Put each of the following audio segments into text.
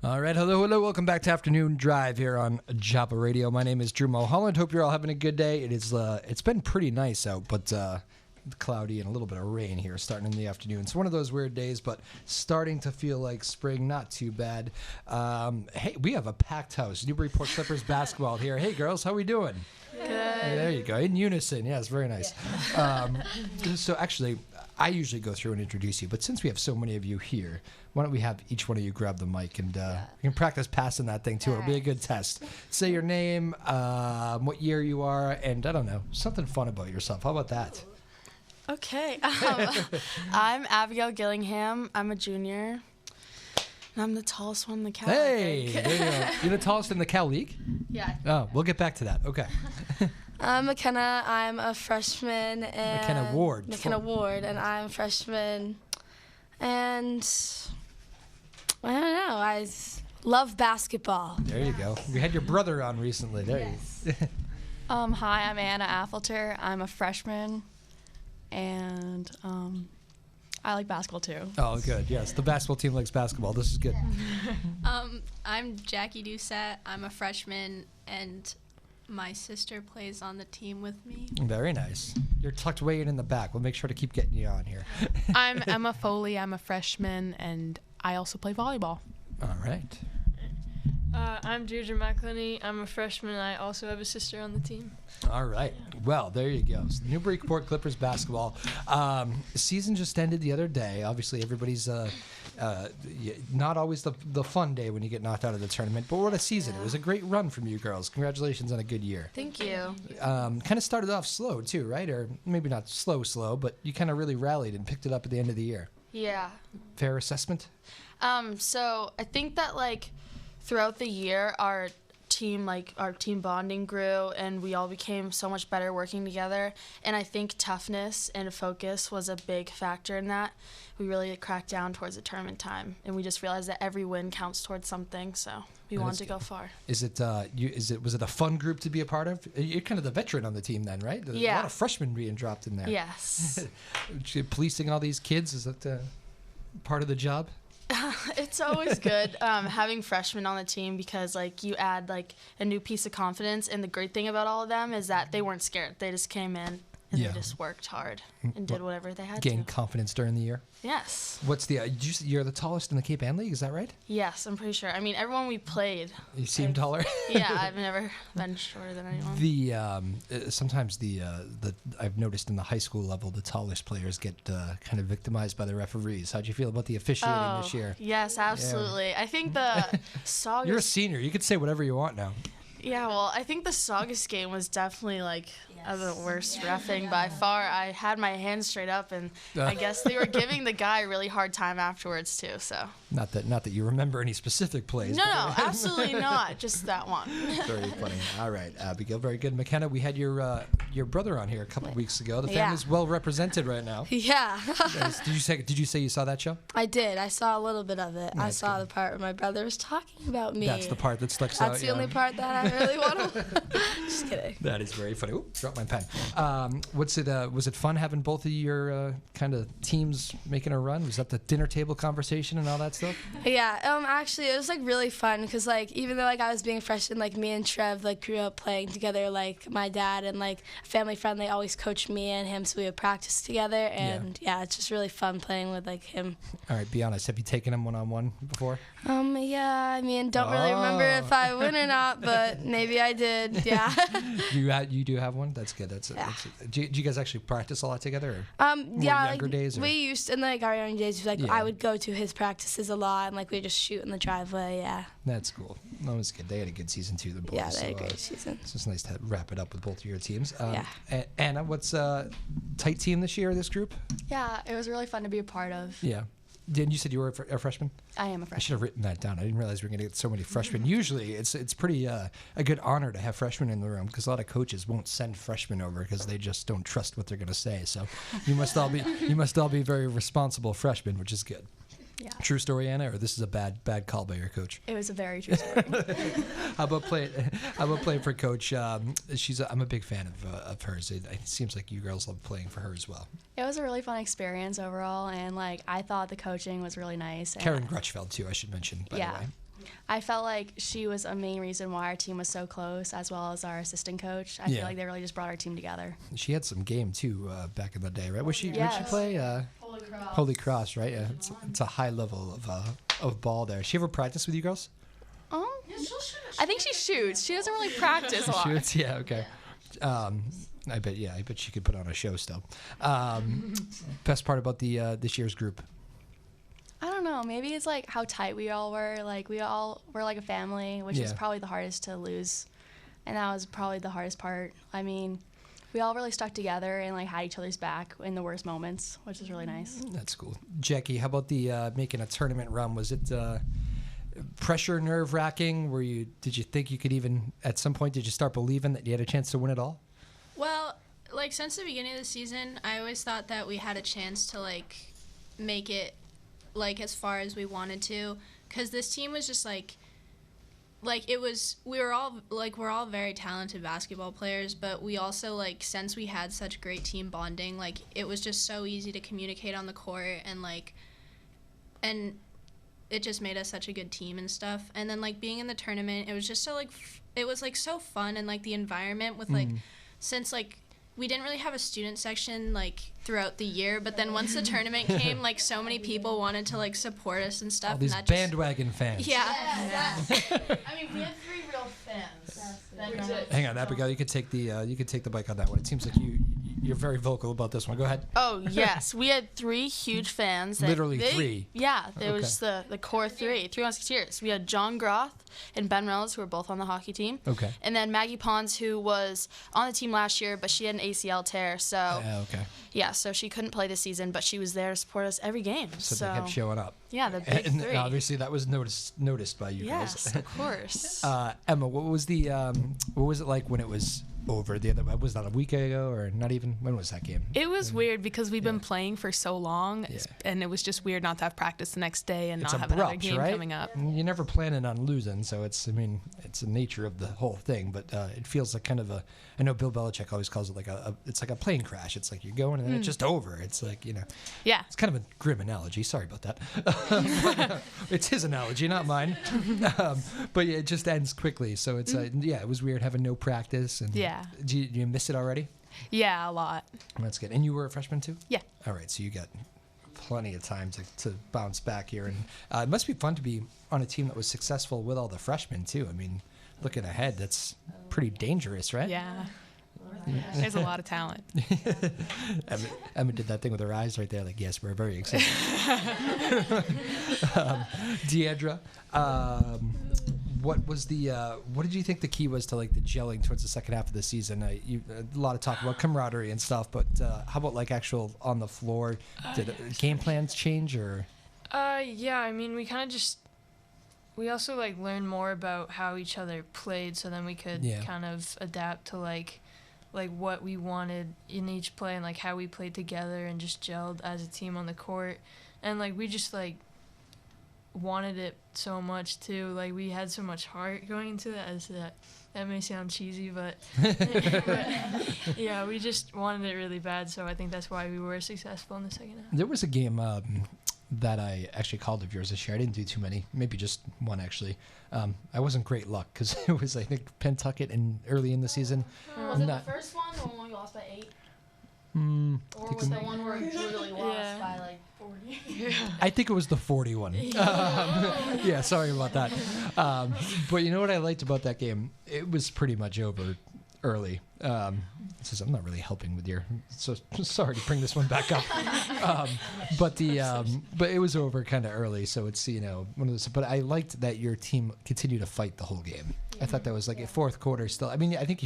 All right, hello. Welcome back to Afternoon Drive here on Java Radio. My name is Drew Moholland. Hope you're all having a good day. It's been pretty nice out, but cloudy and a little bit of rain here starting in the afternoon. It's one of those weird days, but starting to feel like spring. Not too bad. Hey, we have a packed house. Newburyport Clippers basketball here. Hey, girls, how we doing? Good. Hey, there you go. In unison. Yes, very nice. Yeah. So actually, I usually go through and introduce you, but since we have so many of you here, why don't we have each one of you grab the mic and we can practice passing that thing too. It'll be a good test. Say your name, what year you are, and I don't know, something fun about yourself. How about that? Okay. I'm Abigail Gillingham. I'm a junior. And I'm the tallest one in the Cal. Hey, there you go. You're the tallest in the Cal League? Yeah. Oh, we'll get back to that. Okay. I'm McKenna. I'm a freshman. And McKenna Ward. McKenna Ward, and I'm a freshman. And I don't know. I love basketball. There you go. We had your brother on recently. There Yes. you go. Hi, I'm Anna Affelter. I'm a freshman, and I like basketball too. Oh, good. Yes, the basketball team likes basketball. This is good. I'm Jackie Doucette. I'm a freshman, and my sister plays on the team with me. Very nice. You're tucked way in the back. We'll make sure to keep getting you on here. I'm Emma Foley. I'm a freshman, and I also play volleyball. All right. I'm Deirdre McElhenney. I'm a freshman, and I also have a sister on the team. All right. Well, there you go. So Newburyport Clippers basketball. Season just ended the other day. Obviously, everybody's not always the fun day when you get knocked out of the tournament, but what a season. It was a great run from you girls. Congratulations on a good year. Thank you. Kind of started off slow, too, right? Or maybe not slow, but you kind of really rallied and picked it up at the end of the year. Yeah. Fair assessment? So I think that, throughout the year, our team bonding grew, and we all became so much better working together. And I think toughness and focus was a big factor in that. We really cracked down towards the tournament time, and we just realized that every win counts towards something. So we wanted to go far. Was it a fun group to be a part of? You're kind of the veteran on the team then, right? There's Yeah. a lot of freshmen being dropped in there. Yes. Policing all these kids, is that part of the job? It's always good having freshmen on the team because you add a new piece of confidence, and the great thing about all of them is that they weren't scared. They just came in and they just worked hard and did whatever they had to. Gained confidence during the year? Yes. What's you're the tallest in the Cape Ann League, is that right? Yes, I'm pretty sure. I mean, everyone we played. You seem taller. Yeah, I've never been shorter than anyone. Sometimes I've noticed in the high school level, the tallest players get kind of victimized by the referees. How'd you feel about the officiating this year? Yes, absolutely. Yeah. I think the Saugus. You're a senior. You can say whatever you want now. Yeah, well, I think the Saugus game was definitely the worst reffing by far. I had my hands straight up, and I guess they were giving the guy a really hard time afterwards too. So not that you remember any specific plays. No, absolutely not. Just that one. Very funny. All right, Abigail, very good. McKenna, we had your brother on here a couple weeks ago. The family's well represented right now. Yeah. Did you say you saw that show? I did. I saw a little bit of it. I saw the part where my brother was talking about me. That's the part that sticks out. That's the only part that I really want to. Just kidding. That is very funny. Ooh, dropped my pen. Was it fun having both of your kind of teams making a run? Was that the dinner table conversation and all that stuff? Yeah. Actually, it was really fun because even though I was being a freshman, me and Trev grew up playing together. My dad and a family friend, they always coached me and him, so we would practice together. And it's just really fun playing with him. All right, be honest. Have you taken him one-on-one before? Yeah. I mean, don't really remember if I win or not, but maybe I did. Yeah. You do have one? That's good. Do you guys actually practice a lot together? Or younger days? Or? We used in our young days. I would go to his practices a lot, and we just shoot in the driveway. Yeah. That's cool. That was good. They had a good season too. The boys. Yeah, they had a great season. It's just nice to wrap it up with both of your teams. Anna, what's tight team this year? This group? Yeah, it was really fun to be a part of. Yeah. Didn't you said you were a freshman? I am a freshman. I should have written that down. I didn't realize we were going to get so many freshmen. Usually, it's pretty a good honor to have freshmen in the room because a lot of coaches won't send freshmen over because they just don't trust what they're going to say. So you must all be very responsible freshmen, which is good. Yeah. True story, Anna, or this is a bad call by your coach? It was a very true story. How about playing for Coach? I'm a big fan of hers. It seems like you girls love playing for her as well. It was a really fun experience overall, and I thought the coaching was really nice. Karen Grutchfeld too, I should mention. By the way. I felt like she was a main reason why our team was so close, as well as our assistant coach. I feel like they really just brought our team together. She had some game too back in the day, right? Where'd she play? Holy Cross, right? Yeah, it's a high level of ball there. She ever practice with you girls? I think she shoots. She doesn't really practice a lot. Shoots, yeah, okay. I bet she could put on a show still. Best part about the this year's group? I don't know. Maybe it's like how tight we all were. Like we all were like a family, which is probably the hardest to lose. And that was probably the hardest part. I mean, we all really stuck together and like had each other's back in the worst moments, which is really nice. That's cool. Jackie, how about the making a tournament run? Was it pressure, nerve-wracking? Did you think you could even, at some point, did you start believing that you had a chance to win it all? Well, like since the beginning of the season, I always thought that we had a chance to like make it like as far as we wanted to, because this team was just like it was, we're all very talented basketball players, but we also like, since we had such great team bonding, like it was just so easy to communicate on the court, and it just made us such a good team and stuff. And then like being in the tournament, it was just so like it was like so fun, and like the environment with like since like we didn't really have a student section like throughout the year, but then once the tournament came, like so many people wanted to like support us and stuff. All these and bandwagon fans. Yeah. I mean, we had 3 real fans. Hang on, Abigail. You could take the mic on that one. It seems like you're very vocal about this one. Go ahead. Oh yes, we had 3 huge fans. Literally 3. Yeah, there was the core 3 Musketeers. We had John Groth and Ben Reynolds, who were both on the hockey team. Okay. And then Maggie Pons, who was on the team last year, but she had an ACL tear. So okay. Yeah, so she couldn't play this season, but she was there to support us every game. So they kept showing up. Yeah, the big and 3. obviously that was noticed by you guys. Yes, of course. Emma, what was it like when it was over? Was that a week ago, or not even? When was that game? It was weird because we've been playing for so long, and it was just weird not to have practice the next day and It's not have another abrupt, game right? coming up. You're never planning on losing, so it's the nature of the whole thing. But it feels like kind of I know Bill Belichick always calls it like it's like a plane crash. It's like you're going and then it's just over. It's like, Yeah. It's kind of a grim analogy. Sorry about that. It's his analogy, not mine. But yeah, it just ends quickly. So it's it was weird having no practice. And Yeah. Do you miss it already? Yeah, a lot. That's good. And you were a freshman too? Yeah. All right, so you got plenty of time to bounce back here. And it must be fun to be on a team that was successful with all the freshmen too. I mean, looking ahead, that's pretty dangerous, right? Yeah. There's a lot of talent. Emma did that thing with her eyes right there, like, yes, we're very excited. Deidre, what did you think the key was to like the gelling towards the second half of the season? A lot of talk about camaraderie and stuff, but how about like actual on the floor? Did game plans change or? Yeah, I mean, we also like learned more about how each other played, so then we could kind of adapt to like what we wanted in each play and like how we played together and just gelled as a team on the court. And like we just like wanted it so much too. Like we had so much heart going into that. That may sound cheesy, but yeah, we just wanted it really bad. So I think that's why we were successful in the second half. There was a game that I actually called of yours this year. I didn't do too many, maybe just one actually. I wasn't great luck because it was, I think, Pentucket and early in the season. Was it the first one, the one we lost by 8? Or was the one where we literally lost by like 40? I think it was the 41. Yeah, sorry about that. But you know what I liked about that game? It was pretty much over early. Says I'm not really helping with your. So sorry to bring this one back up. But it was over kind of early, so it's one of those. But I liked that your team continued to fight the whole game. I thought that was like a fourth quarter still. I mean, I think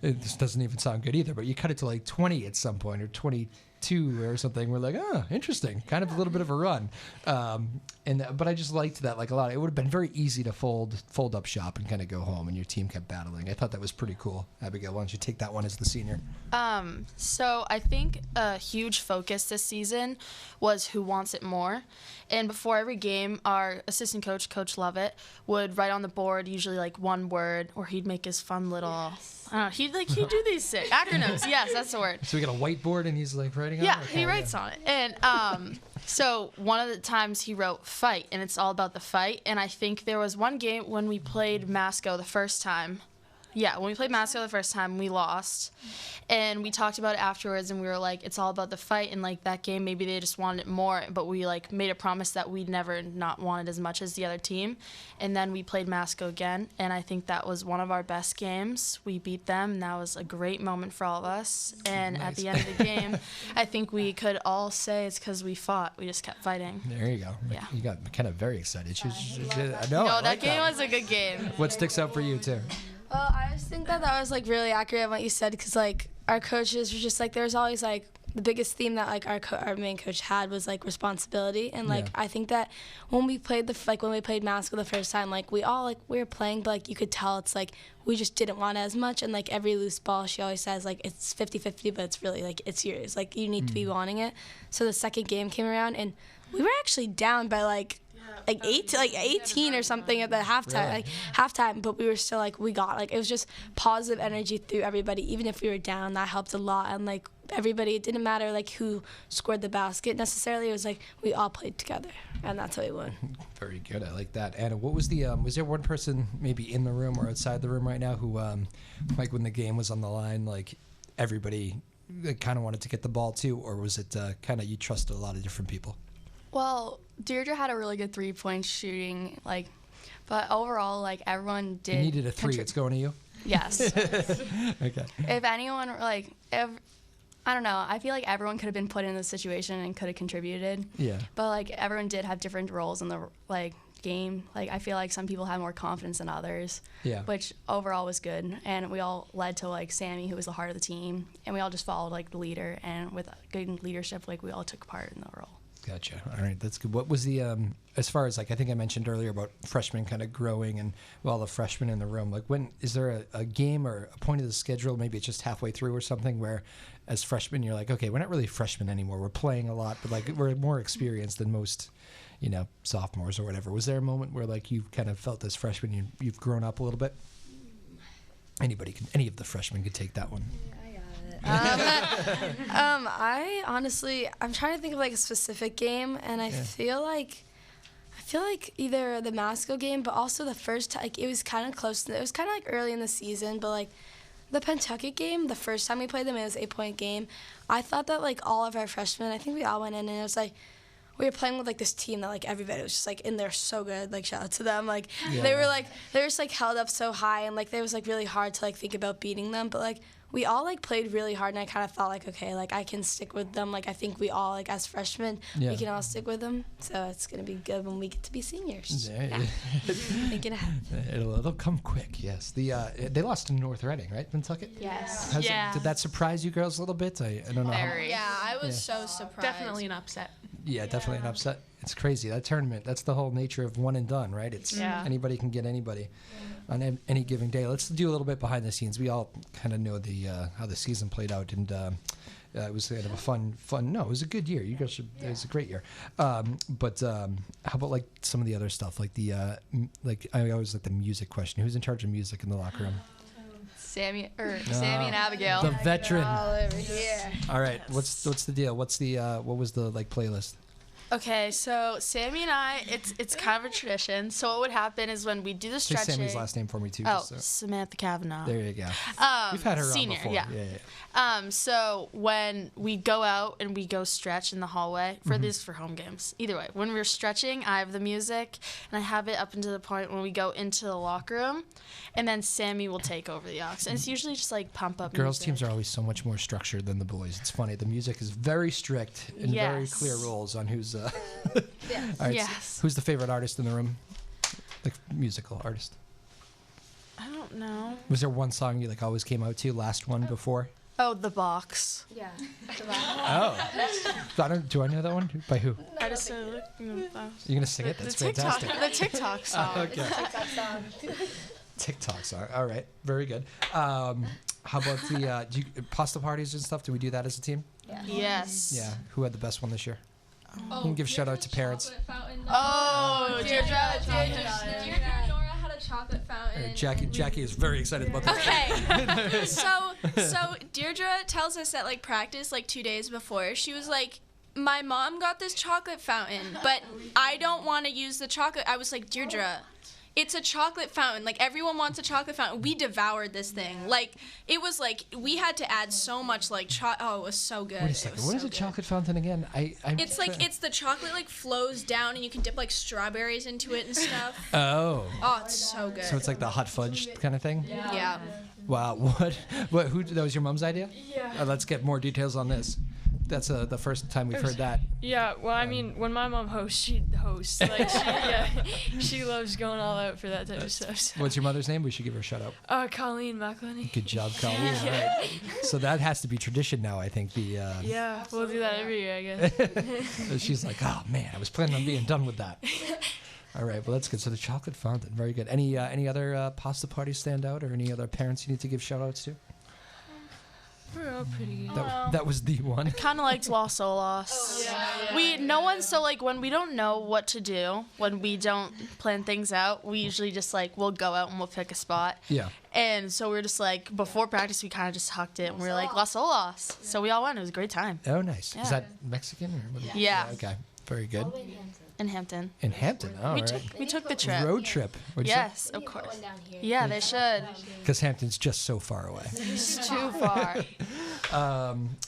this doesn't even sound good either, but you cut it to like 20 at some point or 22 or something. We're like, interesting, kind of a little bit of a run. But I just liked that like a lot. It would have been very easy to fold up shop and kind of go home, and your team kept battling. I thought that was pretty cool. Abigail, why don't you take that one as the senior? So I think a huge focus this season was who wants it more. And before every game, our assistant coach, Coach Lovett, would write on the board usually like one word, or he'd make his fun little. I don't know. He'd do these acronyms. Yes, that's the word. So we got a whiteboard, and he's like writing on it. Yeah, he writes on it. And So one of the times he wrote fight, and it's all about the fight. And I think there was one game when we played Masco the first time. Yeah, when we played Masco the first time, we lost. And we talked about it afterwards, and we were like, it's all about the fight. And, like, that game, maybe they just wanted it more. But we, like, made a promise that we'd never not want it as much as the other team. And then we played Masco again, and I think that was one of our best games. We beat them, and that was a great moment for all of us. And Nice. at the end of the game, I think we could all say it's because we fought. We just kept fighting. There you go. Yeah. You got kind of very excited. I No, like that game was a good game. What sticks out for you, too? Well, I just think that was like really accurate on what you said, because like our coaches were just like, there's always like the biggest theme that like our main coach had was like responsibility, and like I think that when we played Masco the first time, like we were playing, but like you could tell it's like we just didn't want it as much, and like every loose ball she always says like it's 50-50, but it's really like it's yours, like you need to be wanting it. So the second game came around, and we were actually down by like 18 or something at the halftime, but we were still like, we got, like, it was just positive energy through everybody. Even if we were down, that helped a lot. And like everybody, it didn't matter like who scored the basket necessarily. It was like we all played together, and that's how we won. Very good. I like that. Anna, what was the was there one person maybe in the room or outside the room right now who like when the game was on the line, like everybody kind of wanted to get the ball too, or was it kind of you trusted a lot of different people? Well, Deirdre had a really good 3-point shooting, like, but overall, like, everyone did. You needed a 3. It's going to you? Yes. Okay. If anyone, like, I don't know, I feel like everyone could have been put in this situation and could have contributed. Yeah. But, like, everyone did have different roles in the, like, game. Like, I feel like some people had more confidence than others. Yeah. Which overall was good. And we all led to, like, Sammy, who was the heart of the team. And we all just followed, like, the leader. And with good leadership, like, we all took part in the role. Gotcha. All right, that's good. What was the as far as like I think I mentioned earlier about freshmen kind of growing and well the freshmen in the room, like when is there a game or a point of the schedule, maybe it's just halfway through or something, where as freshmen you're like, okay, we're not really freshmen anymore, we're playing a lot, but like we're more experienced than most, you know, sophomores or whatever. Was there a moment where like you kind of felt as freshmen you've grown up a little bit? Any of the freshmen could take that one. I honestly, I'm trying to think of like a specific game, and I feel like either the Masco game, but also the first time, like it was kind of close. It was kind of like early in the season, but like the Pentucket game, the first time we played them, it was an 8-point game. I thought that like all of our freshmen, I think we all went in, and it was like we were playing with like this team that like everybody was just like in there so good. Like shout out to them. Like they were just like held up so high, and like it was like really hard to like think about beating them, but like we all like played really hard, and I kind of thought like, okay, like I can stick with them. Like I think we all like as freshmen, we can all stick with them. So it's gonna be good when we get to be seniors. Thinking ahead. It'll come quick. Yes. They lost to North Reading, right, Pentucket? Yes. Did that surprise you girls a little bit? I don't know. Very. Yeah, I was so surprised. Definitely an upset. Yeah, definitely an upset. It's crazy. That tournament, that's the whole nature of one and done, right? It's anybody can get anybody on any given day. Let's do a little bit behind the scenes. We all kind of know how the season played out, and it was kind of a fun. No, it was a good year. You guys it was a great year. But how about like some of the other stuff, like like I always like the music question. Who's in charge of music in the locker room? Sammy and Abigail. The veteran. All over here. All right, what's the deal? What was the like playlist? Okay, so Sammy and I, it's kind of a tradition. So what would happen is when we do the Say stretching. Sammy's last name for me too. Oh, just so. Samantha Kavanaugh. There you go. We've had her senior, on before. yeah. So when we go out and we go stretch in the hallway for home games, either way, when we're stretching, I have the music and I have it up until the point when we go into the locker room, and then Sammy will take over the aux, and it's usually just like pump up. Girls' music. teams are always so much more structured than the boys. It's funny. The music is very strict and very clear rules on who's. All right, Yes. so who's the favorite artist in the room? Like musical artist. I don't know. Was there one song you like always came out to? Last one before? Oh, The Box. Yeah. Oh. Do I know that one? By who? I just said, You're gonna sing it? That's fantastic. The TikTok song. Okay. TikTok song. All right. Very good. How about the pasta parties and stuff? Do we do that as a team? Yes. Yeah. Who had the best one this year? You can give shout out to parents. Oh, Deirdre and Nora had a chocolate fountain. Jackie is very excited about this. Okay. So Deirdre tells us at like practice like 2 days before, she was like, my mom got this chocolate fountain, but I don't want to use the chocolate. I was like, Deirdre, it's a chocolate fountain. Like, everyone wants a chocolate fountain. We devoured this thing. Like, it was like, we had to add so much, like, oh, it was so good. Wait a second. What is a chocolate fountain again? It's like, it's the chocolate, like, flows down, and you can dip, like, strawberries into it and stuff. Oh. Oh, it's so good. So it's like the hot fudge kind of thing? Yeah. Wow. Who, that was your mom's idea? Yeah. Let's get more details on this. That's the first time we've heard that. Yeah, well, I mean, when my mom hosts, she hosts. Like, she loves going all out for that type of stuff. So. What's your mother's name? We should give her a shout out. Colleen McElhenney. Good job, Colleen. All right. So that has to be tradition now, I think. Yeah, we'll do that every year, I guess. She's like, oh, man, I was planning on being done with that. All right, well, that's good. So the chocolate fountain, very good. Any other pasta parties stand out, or any other parents you need to give shout outs to? We're all pretty good. That was the one. Kind of liked Los Olas. So like when we don't know what to do, when we don't plan things out, we usually just like we'll go out and we'll pick a spot. Yeah. And so we're just like before practice we kind of just hucked it and we were like Los Olas. So we all went. It was a great time. Oh, nice. Yeah. Is that Mexican or what? Yeah. Okay. Very good. In Hampton. In Hampton. Oh, We took the trip. Road trip. Yes, of course. Yeah, they should. Because Hampton's just so far away. It's too far.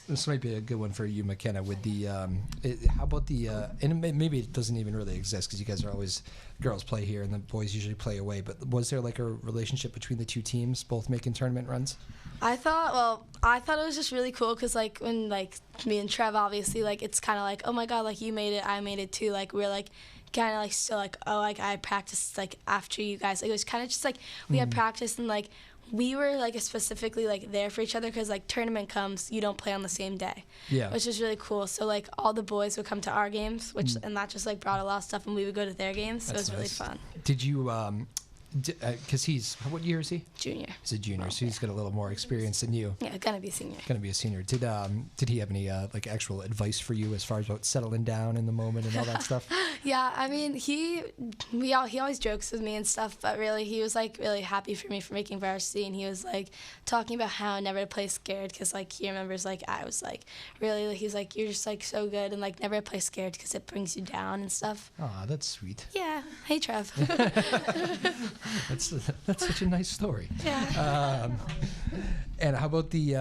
This might be a good one for you, McKenna. With the, how about the? And maybe it doesn't even really exist because you guys are always girls play here and the boys usually play away. But was there like a relationship between the two teams, both making tournament runs? I thought it was just really cool because like when like me and Trev obviously like it's kind of like, oh my god, like you made it, I made it too, like we're like kind of like still like, oh, like I practiced like after you guys, like it was kind of just like we had practice and like we were like specifically like there for each other because like tournament comes, you don't play on the same day, which is really cool. So like all the boys would come to our games, which and that just like brought a lot of stuff, and we would go to their games. So it was really fun. Did you because what year is he? Junior. He's a junior, so he's got a little more experience than you. Yeah, gonna be a senior. Gonna be a senior. Did he have any like actual advice for you as far as about settling down in the moment and all that stuff? Yeah, I mean he always jokes with me and stuff, but really he was like really happy for me for making varsity, and he was like talking about how never to play scared because like he remembers like I was like really like, he's like you're just like so good and like never to play scared because it brings you down and stuff. Aw, that's sweet. Yeah. Hey, Trev. That's such a nice story. Yeah. And how about the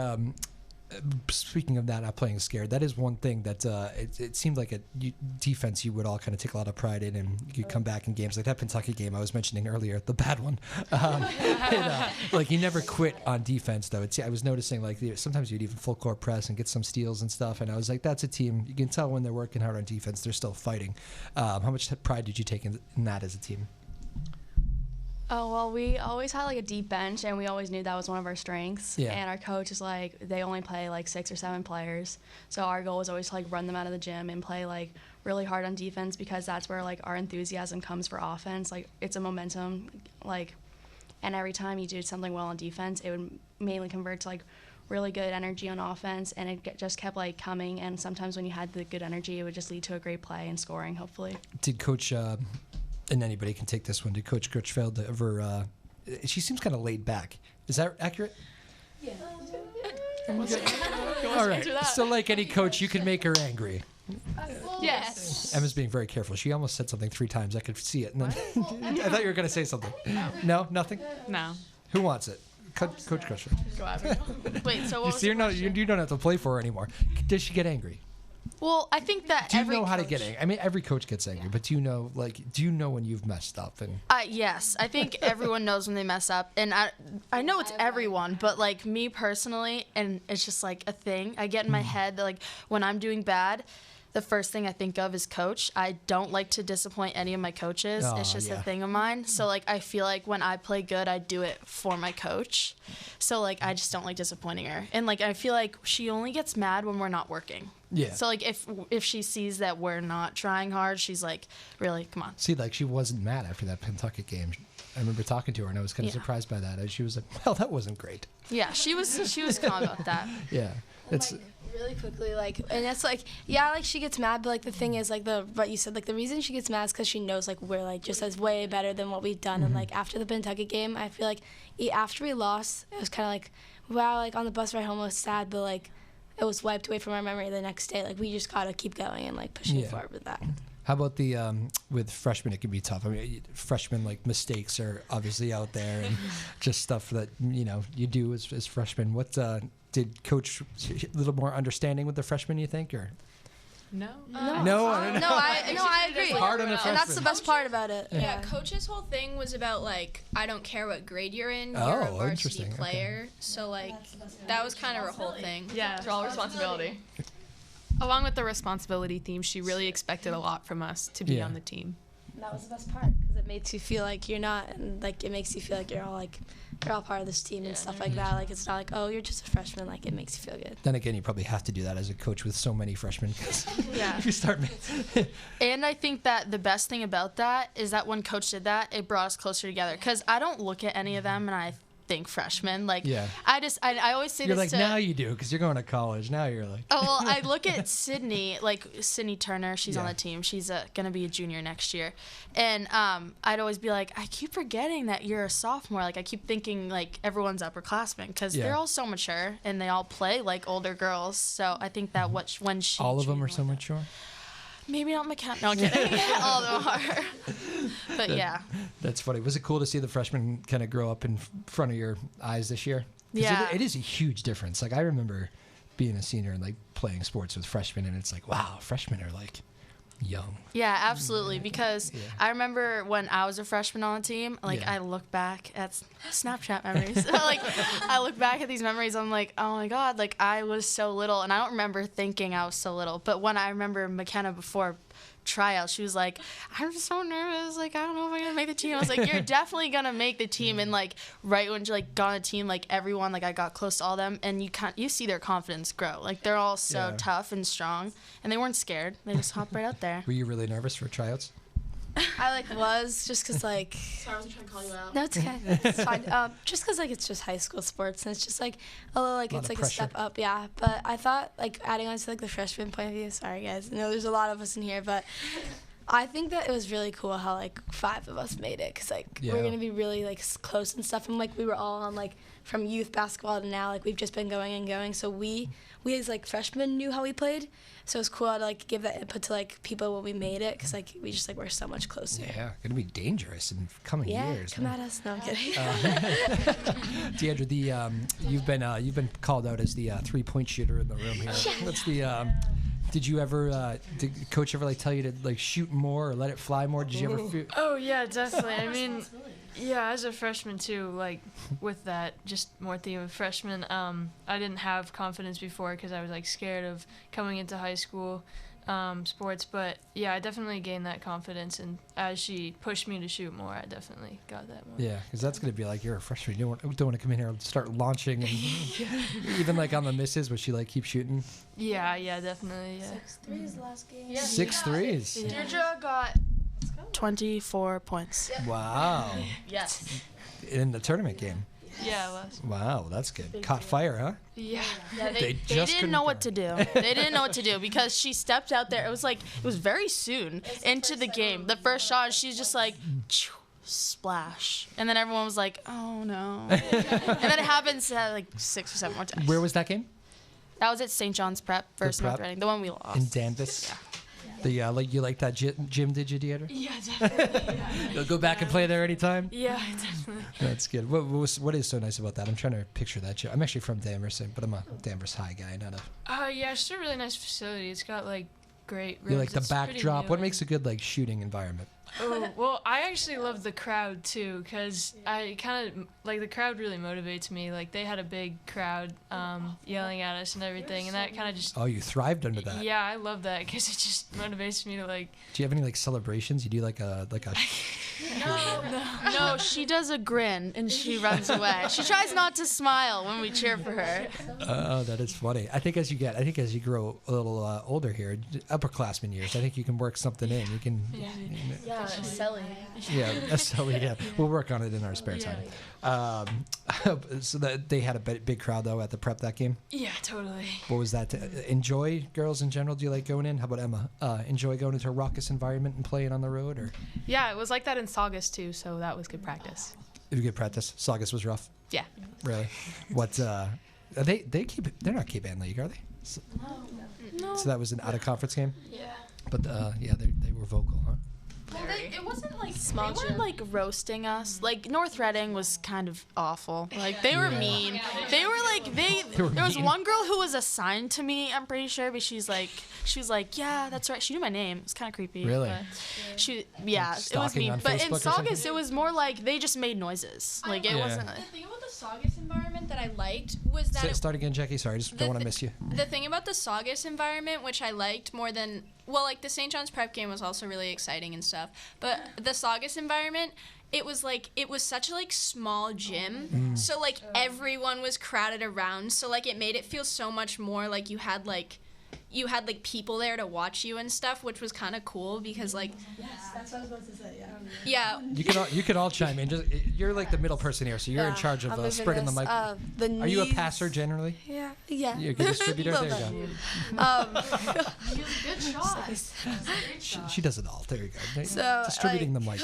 speaking of that, not playing scared, that is one thing that it seemed like defense you would all kind of take a lot of pride in, and you come back in games like that Kentucky game I was mentioning earlier, the bad one. Like you never quit on defense though. I was noticing like sometimes you'd even full court press and get some steals and stuff, and I was like, that's a team. You can tell when they're working hard on defense, they're still fighting. How much pride did you take in that as a team? Oh, well, we always had like a deep bench, and we always knew that was one of our strengths. Yeah. And our coach is like, they only play like 6 or 7 players. So our goal was always to like run them out of the gym and play like really hard on defense, because that's where like our enthusiasm comes for offense. Like it's a momentum, like, and every time you do something well on defense, it would mainly convert to like really good energy on offense, and it just kept like coming. And sometimes when you had the good energy, it would just lead to a great play and scoring, hopefully. Did Coach and anybody can take this one, did Coach Crutchfield ever, she seems kind of laid back. Is that accurate? Yeah. All right. So like any coach, you can make her angry. Yes. Emma's being very careful. She almost said something 3 times. I could see it. And then I thought you were going to say something. No? Nothing? No. Who wants it? Coach Crutchfield. Go after. Wait, so what was you don't have to play for her anymore. Does she get angry? Well, I think that do you know how to get angry? I mean, every coach gets angry, but do you know when you've messed up? And yes, I think everyone knows when they mess up, and I know it's everyone, but like me personally, and it's just like a thing. I get in my head that like when I'm doing bad, the first thing I think of is coach. I don't like to disappoint any of my coaches. It's just a thing of mine. So like I feel like when I play good, I do it for my coach. So like I just don't like disappointing her. And like I feel like she only gets mad when we're not working. Yeah. So like if she sees that we're not trying hard, she's like, really, come on. See, like she wasn't mad after that Kentucky game. I remember talking to her, and I was kind of surprised by that. She was like, well, that wasn't great. Yeah, she was calm about that. Yeah. It's really quickly, like, and it's like, yeah, like she gets mad, but like the thing is, like what you said, like the reason she gets mad is because she knows like we're like just as way better than what we've done. And like after the Kentucky game, I feel like after we lost, it was kind of like, wow, like on the bus ride home I was sad, but like it was wiped away from our memory the next day. Like we just gotta keep going and like pushing forward with that. How about the with freshmen? It can be tough. I mean, freshmen, like, mistakes are obviously out there, and just stuff that you do as freshmen. What did coach a little more understanding with the freshmen? You think, or no? I agree. Hard on the and freshmen. that's the best part about it. Yeah, coach's whole thing was about like, I don't care what grade you're in, you're a Oh, varsity interesting. player. Okay. So like, that was kind of her whole thing. Yeah, it's all responsibility. Along with the responsibility theme, she really expected a lot from us to be on the team. That was the best part because it makes you feel like you're not, and like it makes you feel like you're all part of this team and stuff like that. Like it's not like, oh, you're just a freshman. Like it makes you feel good. Then again, you probably have to do that as a coach with so many freshmen. If you start. And I think that the best thing about that is that when coach did that, it brought us closer together. Because I don't look at any of them and I think freshmen. Like, I always say You're this like, to... now you do, because you're going to college. Now you're like... Oh, well, I look at Sydney, like Sydney Turner. She's on the team. She's going to be a junior next year. And I'd always be like, I keep forgetting that you're a sophomore. Like, I keep thinking, like, everyone's upperclassmen because they're all so mature and they all play like older girls. So I think that when she... All of them are so mature? Maybe not McKenna. No, I'm kidding. All of them are. But yeah. That's funny. Was it cool to see the freshmen kind of grow up in front of your eyes this year? Yeah. It is a huge difference. Like, I remember being a senior and, like, playing sports with freshmen, and it's like, wow, freshmen are, like, young. Yeah, absolutely. Because I remember when I was a freshman on the team, like, I look back at Snapchat memories. Like, I look back at these memories, I'm like, oh my God, like, I was so little. And I don't remember thinking I was so little. But when I remember McKenna before tryout, she was like, I'm just so nervous, like, I don't know if I'm gonna make the team. I was like, you're definitely gonna make the team. And like right when you like got on a team, like everyone, like I got close to all them, and you see their confidence grow. Like they're all so tough and strong, and they weren't scared. They just hopped right out there. Were you really nervous for tryouts? I was just because like. Sorry, I wasn't trying to call you out. No, it's okay. It's fine. Just because like it's just high school sports and it's just like although like it's like a step up, yeah. But I thought like adding on to like the freshman point of view. Sorry guys, I know there's a lot of us in here, but I think that it was really cool how like 5 of us made it because like we're gonna be really like close and stuff, and like we were all on like from youth basketball to now like we've just been going and going. So we as like freshmen knew how we played. So it was cool to like give that input to like people when we made it because like we just like we're so much closer. Yeah, gonna be dangerous in coming years. Come at us. No, I'm kidding. Deandra, you've been called out as the 3-point shooter in the room here. What's the did you ever did coach ever like tell you to like shoot more or let it fly more? Did you ever feel? Oh yeah, definitely. I mean, yeah, as a freshman too, like with that, just more theme of freshman. I didn't have confidence before because I was like scared of coming into high school sports. But yeah, I definitely gained that confidence, and as she pushed me to shoot more, I definitely got that more. Yeah, because that's gonna be like you're a freshman. You don't want to come in here and start launching, and even like on the misses, would she like keep shooting? Yeah, definitely. Yeah. 6 threes last game. Yeah. 6 threes. Yeah. Deirdre got 24 points. Wow. Yes. In the tournament game. Yeah, last. Wow, that's good. Caught fire, huh? Yeah. They didn't know what to do. They didn't know what to do because she stepped out there. It was very soon into the game. The first shot, she's just like, splash. And then everyone was like, oh no. And then it happens like 6 or 7 more times. Where was that game? That was at St. John's Prep versus North Reading, the one we lost. In Danvers. Yeah. You like that gym, did you, Deandra? Yeah, definitely. You'll go back and play there anytime? Yeah, definitely. That's good. What is so nice about that? I'm trying to picture that gym. I'm actually from Danvers, but I'm a Danvers High guy, not a... Yeah, it's just a really nice facility. It's got like great rooms. You like the It's pretty backdrop? new What and- makes a good like shooting environment? Oh, well, I actually love the crowd too, because I kind of like the crowd really motivates me. Like they had a big crowd yelling at us and everything, and that kind of just. Oh, you thrived under that. Yeah, I love that because it just motivates me to like. Do you have any like celebrations? You do like a No, she does a grin and she runs away. She tries not to smile when we cheer for her. Oh, that is funny. I think as you grow a little older here, upperclassmen years, I think you can work something in. You can. Yeah, Selly. Yeah, SLE, yeah. We'll work on it in our spare time. So that they had a big crowd though at the prep that game. Yeah, totally. What was that? Enjoy girls in general? Do you like going in? How about Emma? Enjoy going into a raucous environment and playing on the road, or? Yeah, it was like that in Saugus too, so that was good practice. It was good practice. Saugus was rough. Yeah. Really? What? They're not Cape Ann League, are they? No. So that was an out of conference game. Yeah. But they were vocal, huh? Well, it wasn't like Small they gym. weren't like roasting us. Like North Reading was kind of awful. Like they were mean. They were like there was mean. one girl who was assigned to me. I'm pretty sure, but she was like, yeah, that's right. She knew my name. It was kind of creepy. Really? But it was Stalking mean. on But in Facebook or something? Saugus, it was more like they just made noises. Like it wasn't. The thing about the Saugus environment that I liked was that Start again, Jackie. Sorry, I just don't want to miss you. the thing about the Saugus environment, which I liked more than like the St. John's Prep game was also really exciting and stuff, but the Saugus environment, it was such a like small gym, so like everyone was crowded around, so like it made it feel so much more like you had like people there to watch you and stuff, which was kind of cool because like That's what I was supposed to say. Yeah. yeah You could all chime in. You're like the middle person here, so you're in charge of spreading the mic. Are you a passer generally? Yeah. You're a good distributor. There you go. Good shot. She does it all. There you go. So, Distributing the mic.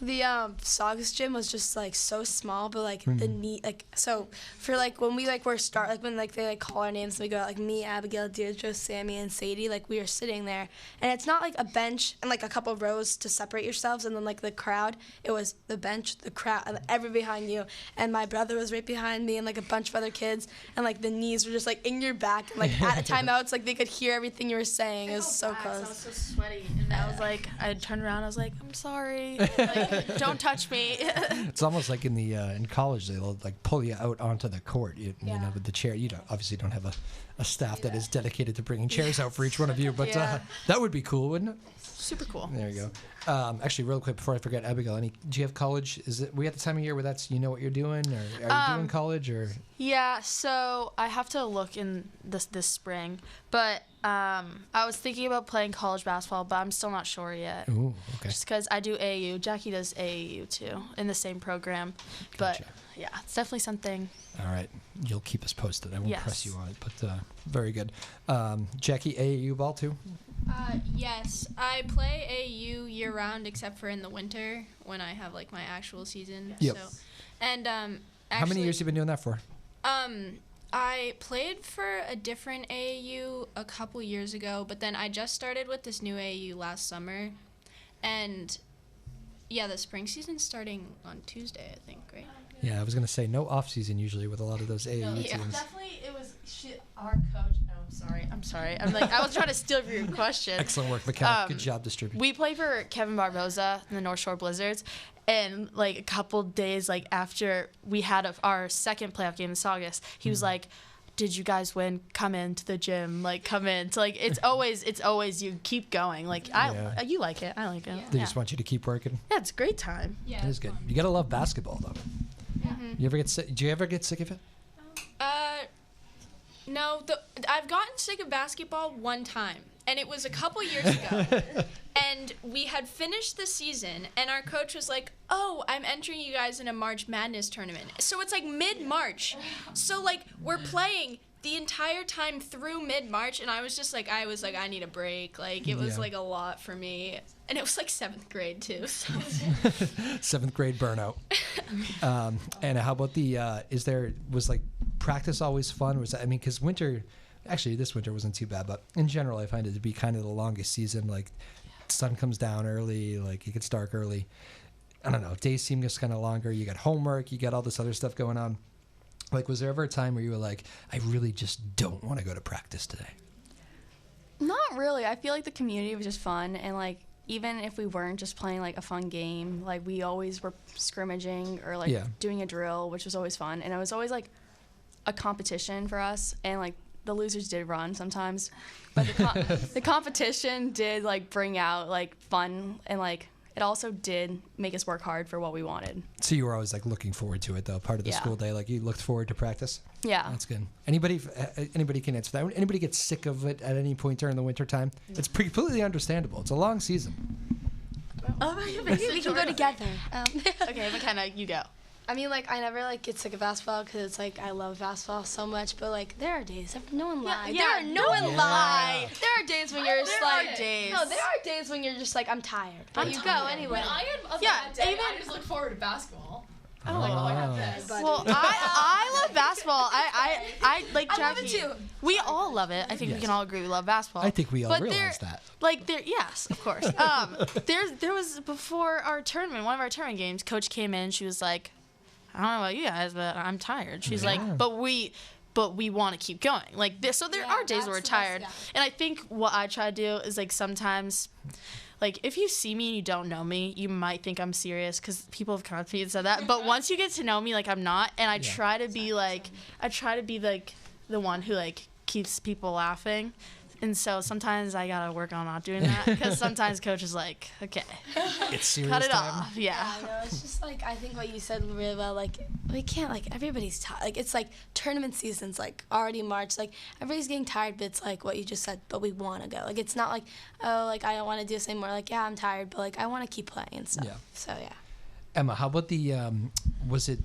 The Saugus gym was just like so small, but like the neat so for like when we like were when like they like call our names and we go out, like me, Abigail, Deirdre, Sammy, and Sadie, like we were sitting there, and it's not like a bench and like a couple rows to separate yourselves, and then like the crowd. It was the bench, the crowd, and everybody behind you, and my brother was right behind me, and like a bunch of other kids, and like the knees were just like in your back, and like at timeouts, like they could hear everything you were saying. It was so I close. was so sweaty, and I was like, I turned around, I was like, I'm sorry, like, don't touch me. It's almost like in college they'll like pull you out onto the court. You know, with the chair. You obviously don't have a staff that is dedicated to bringing chairs out for each one of you, but that would be cool, wouldn't it? Super cool. There you go. Actually, real quick before I forget, Abigail, do you have college? Is it we at the time of year where you know what you're doing, or are you doing college, or? Yeah, so I have to look in this spring, but I was thinking about playing college basketball, but I'm still not sure yet. Ooh, okay. Just because I do AAU. Jackie does AAU too in the same program, Gotcha. but yeah, it's definitely something. All right, you'll keep us posted. I won't Yes. press you on it, but very good. Jackie, AAU ball too? yes, I play AU year round except for in the winter when I have like my actual season. Yep. So, and actually, How many years have you been doing that for? I played for a different AAU a couple years ago, but then I just started with this new AAU last summer, and yeah, the spring season's starting on Tuesday, I think, right? Yeah, I was gonna say no off season usually with a lot of those AAU Yeah, teams. definitely. It was our coach. Oh, I'm sorry. I'm like I was trying to steal your question. Excellent work, McKenna. Good job distributing. We play for Kevin Barboza in the North Shore Blizzards, and like a couple days like after we had our second playoff game in Saugus, he was like, "Did you guys win? Come into the gym. Like come in." So like it's always you keep going. Like you like it. I like it. They just want you to keep working. Yeah, it's a great time. Yeah. It is good. You gotta love basketball though. You ever get sick? Do you ever get sick of it? No, I've gotten sick of basketball one time, and it was a couple years ago. And we had finished the season, and our coach was like, "Oh, I'm entering you guys in a March Madness tournament." So it's like mid-March. So like we're playing the entire time through mid-March, and I was like, I need a break. Like it was like a lot for me, and it was like 7th grade too. So. 7th grade burnout. And how about was like practice always fun? Because this winter wasn't too bad, but in general, I find it to be kind of the longest season. Like, sun comes down early, like it gets dark early. I don't know. Days seem just kind of longer. You got homework, you got all this other stuff going on. Like, was there ever a time where you were like, I really just don't want to go to practice today? Not really. I feel like the community was just fun, and like even if we weren't just playing like a fun game, like we always were scrimmaging or like doing a drill, which was always fun, and it was always like a competition for us, and like the losers did run sometimes, but the competition did like bring out like fun, and like it also did make us work hard for what we wanted. So you were always like looking forward to it though, part of the school day, like you looked forward to practice? Yeah. That's good. Anybody can answer that. Anybody get sick of it at any point during the winter time? It's completely understandable. It's a long season. Maybe we can go together. Okay, McKenna, you go. I mean, like, I never, like, get sick of basketball because it's, like, I love basketball so much. But, like, there are days. No one lies. No one lies. There are days when you're just, like, No, there are days when you're just, like, I'm tired. But you go anyway. When I had a bad day, I just look forward to basketball. I don't like this. Well, I love basketball. I like Jackie. I love it too. We all love it. I think we can all agree we love basketball. I think we all But realize that. Yes, of course. There was before our tournament, one of our tournament games, coach came in, she was like, I don't know about you guys, but I'm tired. She's like, but we want to keep going. Like this, so there are days where we're tired. And I think what I try to do is like sometimes, like if you see me and you don't know me, you might think I'm serious because people have come up to me and said that. But once you get to know me, like I'm not, and I try to be like the one who like keeps people laughing. And so sometimes I gotta work on not doing that because sometimes coach is like, okay, It's serious cut it time. off. Yeah. No, it's just like I think what you said really well. Like we can't like everybody's tired. Like it's like tournament season's like already March. Like everybody's getting tired, but it's like what you just said. But we want to go. Like it's not like like I don't want to do this anymore. Like I'm tired, but like I want to keep playing and stuff. Yeah. So yeah. Emma, how about the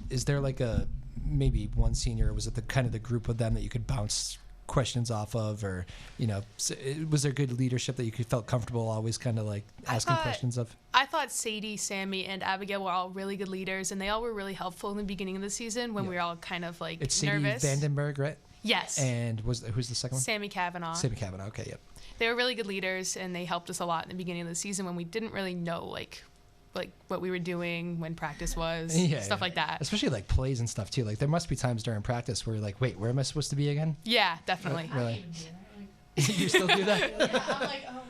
is there like a maybe one senior, or was it the kind of the group of them that you could bounce questions off of, or was there good leadership that you felt comfortable always kind of like asking questions of? I thought Sadie, Sammy, and Abigail were all really good leaders, and they all were really helpful in the beginning of the season when we were all kind of like It's Sadie nervous. Vandenberg, right? Yes. And who's the second one? Sammy Kavanaugh. Sammy Kavanaugh. Okay, yep. They were really good leaders, and they helped us a lot in the beginning of the season when we didn't really know like what we were doing, when practice was, stuff like that. Especially like plays and stuff too. Like there must be times during practice where you're like, wait, where am I supposed to be again? Yeah, definitely. Really? You still do that? Yeah, I'm like, oh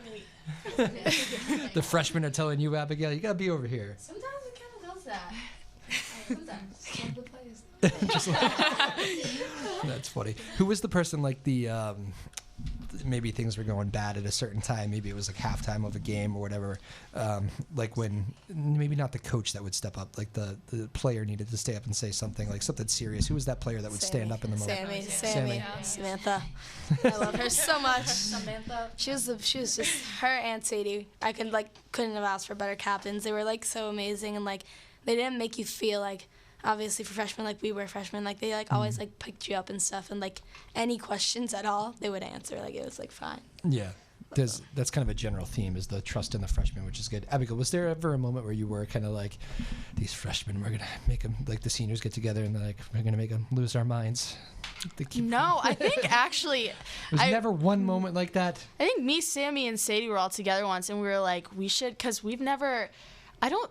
wait. The freshmen are telling you, Abigail, you gotta be over here. Sometimes it kind of does that. Sometimes. Just that's funny. Who was the person like the maybe things were going bad at a certain time, maybe it was like halftime of a game or whatever, like when maybe not the coach that would step up, like the player needed to stay up and say something, like something serious. Who was that player that would stand up in the moment? Sammy. Samantha. I love her so much. Samantha. She was just her and Sadie. I couldn't have asked for better captains. They were like so amazing, and like they didn't make you feel like, obviously for freshmen, like we were freshmen, like they like always like picked you up and stuff, and like any questions at all they would answer. Like it was like fine. Yeah. That's kind of a general theme, is the trust in the freshmen, which is good. Abigail, was there ever a moment where you were kind of like, these freshmen, we're gonna make them, like the seniors get together and they're like, we're gonna make them lose our minds? No, I think actually There's never one moment like that. I think me, Sammy, and Sadie were all together once, and we were like, we should, because we've never,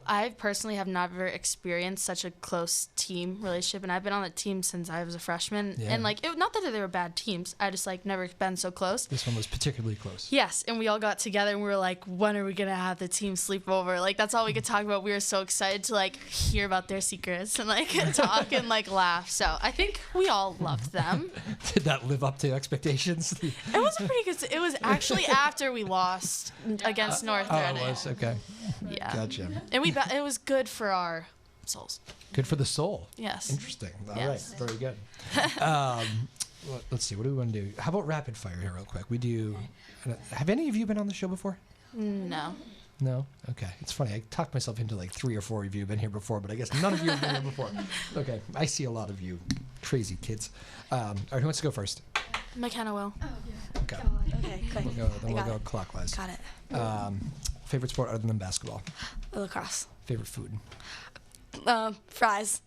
I personally have never experienced such a close team relationship, and I've been on the team since I was a freshman, and like, not that they were bad teams, I just like never been so close. This one was particularly close. Yes, and we all got together and we were like, when are we gonna have the team sleepover? Like that's all we could talk about. We were so excited to like hear about their secrets and like talk and like laugh. So I think we all loved them. Did that live up to expectations? It was pretty good. It was actually after we lost against North Reading. Oh, it was? Okay. Yeah. Gotcha. And it was good for our souls. Good for the soul. Yes. Interesting. All Yes. right. Very good. Let's see. What do we want to do? How about rapid fire here real quick? We do. Have any of you been on the show before? No. No? Okay. It's funny. I talked myself into like 3 or 4 of you have been here before, but I guess none of you have been here before. Okay. I see a lot of you crazy kids. All right. Who wants to go first? McKenna will. Okay. Okay, quick. We'll go clockwise. Got it. Favorite sport other than basketball? Lacrosse. Favorite food? Fries.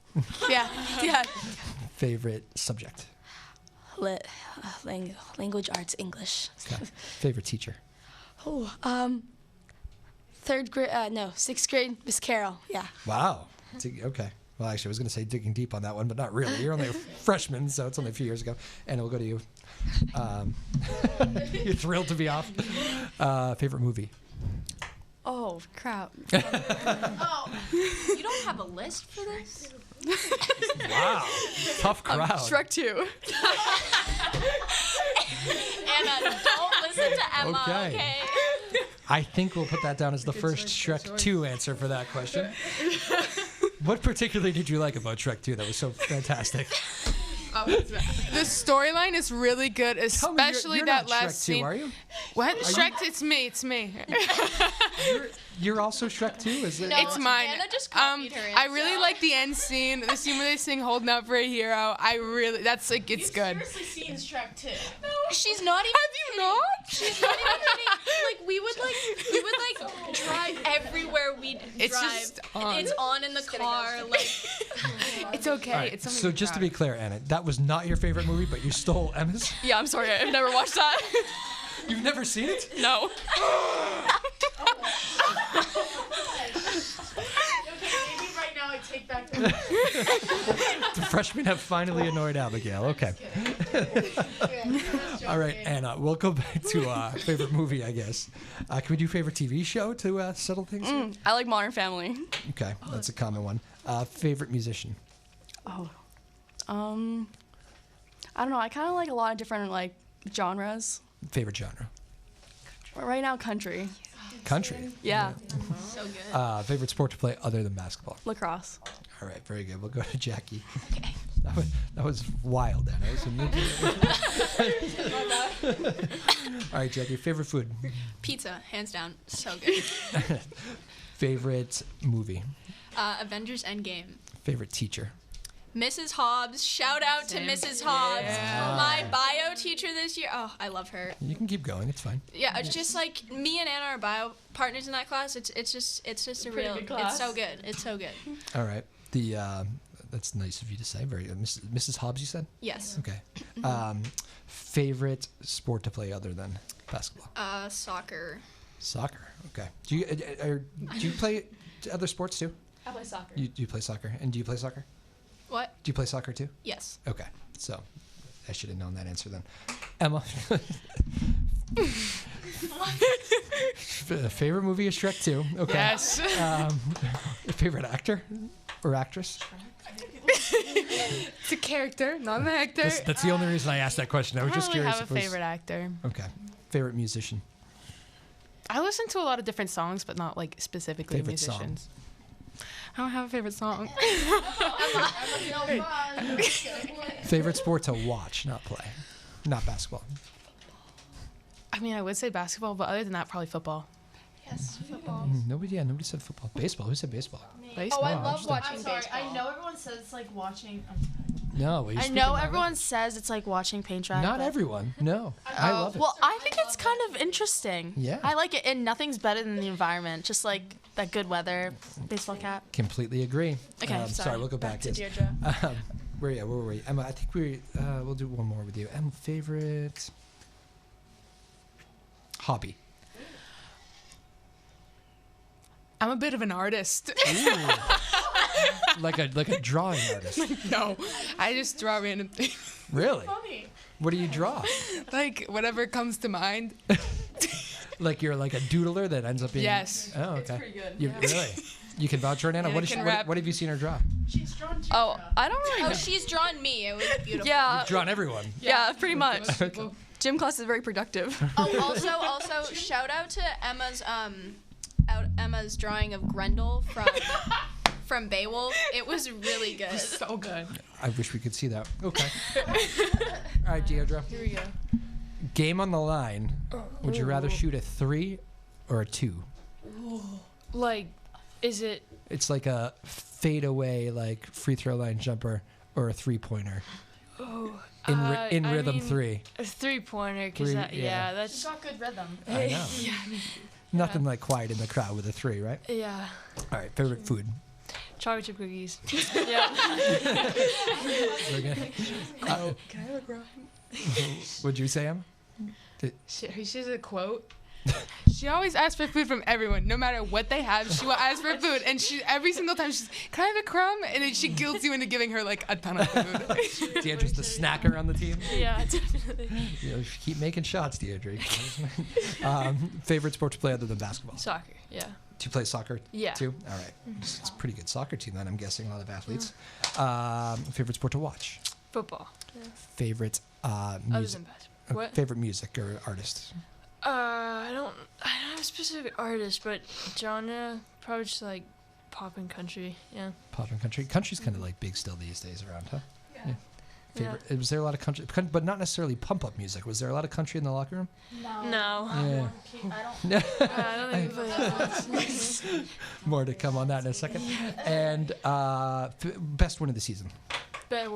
Yeah. Favorite subject? Lit. Language arts, English. Okay. Favorite teacher? Oh, 6th grade, Miss Carol. Yeah. Wow. Okay. Well, actually, I was going to say digging deep on that one, but not really. You're only a freshman, so it's only a few years ago. And we'll go to you. You're thrilled to be off. Favorite movie? Oh, crap. Oh, you don't have a list for this? Wow. Tough crowd. Shrek 2. Anna, don't listen to Emma, okay? I think we'll put that down as the first Shrek 2 answer for that question. What particularly did you like about Shrek 2 that was so fantastic? The storyline is really good, especially you're that not last Shrek 2, scene. are you? What? Shrek? It's me. You're also Shrek 2? Is it? No. It's mine. Anna just copied her I answer. really like the end scene, the scene where they sing "Holding Out for a Hero." It's good. Seriously seen Shrek 2? She's not even. Have you not? She's not even kidding. Like we would drive everywhere we drive. It's just on. It's on in the car. Like It's okay. All right, It's something so to just to try. be clear, Anna, that was not your favorite movie, but you stole Emma's. Yeah, I'm sorry. I've never watched that. You've never seen it? No. Maybe right now I take back the The freshmen have finally annoyed Abigail. Okay. All right, Anna, we'll go back to favorite movie, I guess. Can we do favorite TV show to settle things here? I like Modern Family. Okay, that's a common one. Favorite musician? Oh. I don't know. I kind of like a lot of different like genres. Favorite genre? Right now, country. Country. Yeah. so good. Favorite sport to play other than basketball? Lacrosse. All right, very good. We'll go to Jackie. Okay. That was wild, Anna. All right, Jackie, favorite food? Pizza, hands down, so good. Favorite movie? Avengers Endgame. Favorite teacher? Mrs. Hobbs, shout out to Mrs. Hobbs, my bio teacher this year. Oh, I love her. You can keep going. It's fine. Yeah, it's just like me and Anna are bio partners in that class. It's just a real. good class. It's so good. It's so good. All right. That's nice of you to say. Very good. Mrs. Hobbs, you said? Yes. Okay. Favorite sport to play other than basketball? Soccer. Soccer. Okay. Do you play other sports too? I play soccer. You play soccer, and do you play soccer? What? Do you play soccer too? Yes. Okay. So I should have known that answer then. Emma. Favorite movie is Shrek 2. Okay. Yes. Favorite actor or actress? It's a character, not an actor. That's the only reason I asked that question. I was I just don't really curious. have if a it was- favorite actor. Okay. Favorite musician? I listen to a lot of different songs, but not like specifically Favorite song? musicians. I don't have a favorite song. Favorite sport to watch, not play. Not basketball. I mean, I would say basketball, but other than that, probably football. Yes. Football. Nobody said football. Baseball. Who said baseball? Baseball. Oh, I Wow, love interesting. watching I'm sorry. baseball. I know everyone says it's like watching. No, will you I speak know about it? everyone says it's like watching paint dry. Not but- everyone. No, I love it. Well, I think it's kind of interesting. Yeah. I like it, and nothing's better than the environment. Just like that good weather, baseball cap. Completely agree. Okay, sorry. sorry. We'll go back, to yes. Deirdre. Where were we? Emma, I think we'll do one more with you. Emma, favorite hobby? I'm a bit of an artist. like a drawing artist. No, I just draw random things. Really? What do you draw? Like whatever comes to mind. Like you're like a doodler that ends up being. Yes. Oh, okay. pretty good. You really? You can vouch for it, Anna. And What, I is she, can what, rap. what have you seen her draw? She's drawn too. Oh, I don't really Oh, know. she's drawn me. It was beautiful. Yeah. You've drawn everyone. Yeah, pretty much. Gym class is very productive. Oh, also, shout out to Emma's drawing of Grendel from Beowulf. It was really good. So good. I wish we could see that. Okay. All right, Deirdre. Here we go. Game on the line. Would you rather shoot a 3 or a 2? Like, is it? It's like a fadeaway, like free throw line jumper, or a 3-pointer. Oh. In I rhythm mean, 3. A 3-pointer, cause Three, that, yeah. yeah, that's She's got good rhythm. I know. Nothing like quiet in the crowd with a 3, right? yeah. All right, favorite food. Chocolate chip cookies. yeah. We're good. Can I have a grind? What'd you say, Em? She has a quote. She always asks for food from everyone, no matter what they have. She will ask for food, and she every single time she's, "Can I have a crumb?" And then she guilts you into giving her like a ton of food. Deirdre's the snacker on the team. Yeah, definitely. You know, keep making shots, Deirdre. Favorite sport to play other than basketball? Soccer. Yeah. Do you play soccer Yeah. too? All right. It's a pretty good soccer team then, I'm guessing, a lot of athletes. Favorite sport to watch? Football. Favorite Other music? than basketball. What? Favorite music or artist? I don't have a specific artist, but genre probably just like pop and country. Yeah. Pop and country. Country's kind of like big still these days around, huh? Yeah. Favorite? Was there a lot of country, but not necessarily pump up music? Was there a lot of country in the locker room? No. Yeah. I don't think we play More to come on that in a second. And best win of the season.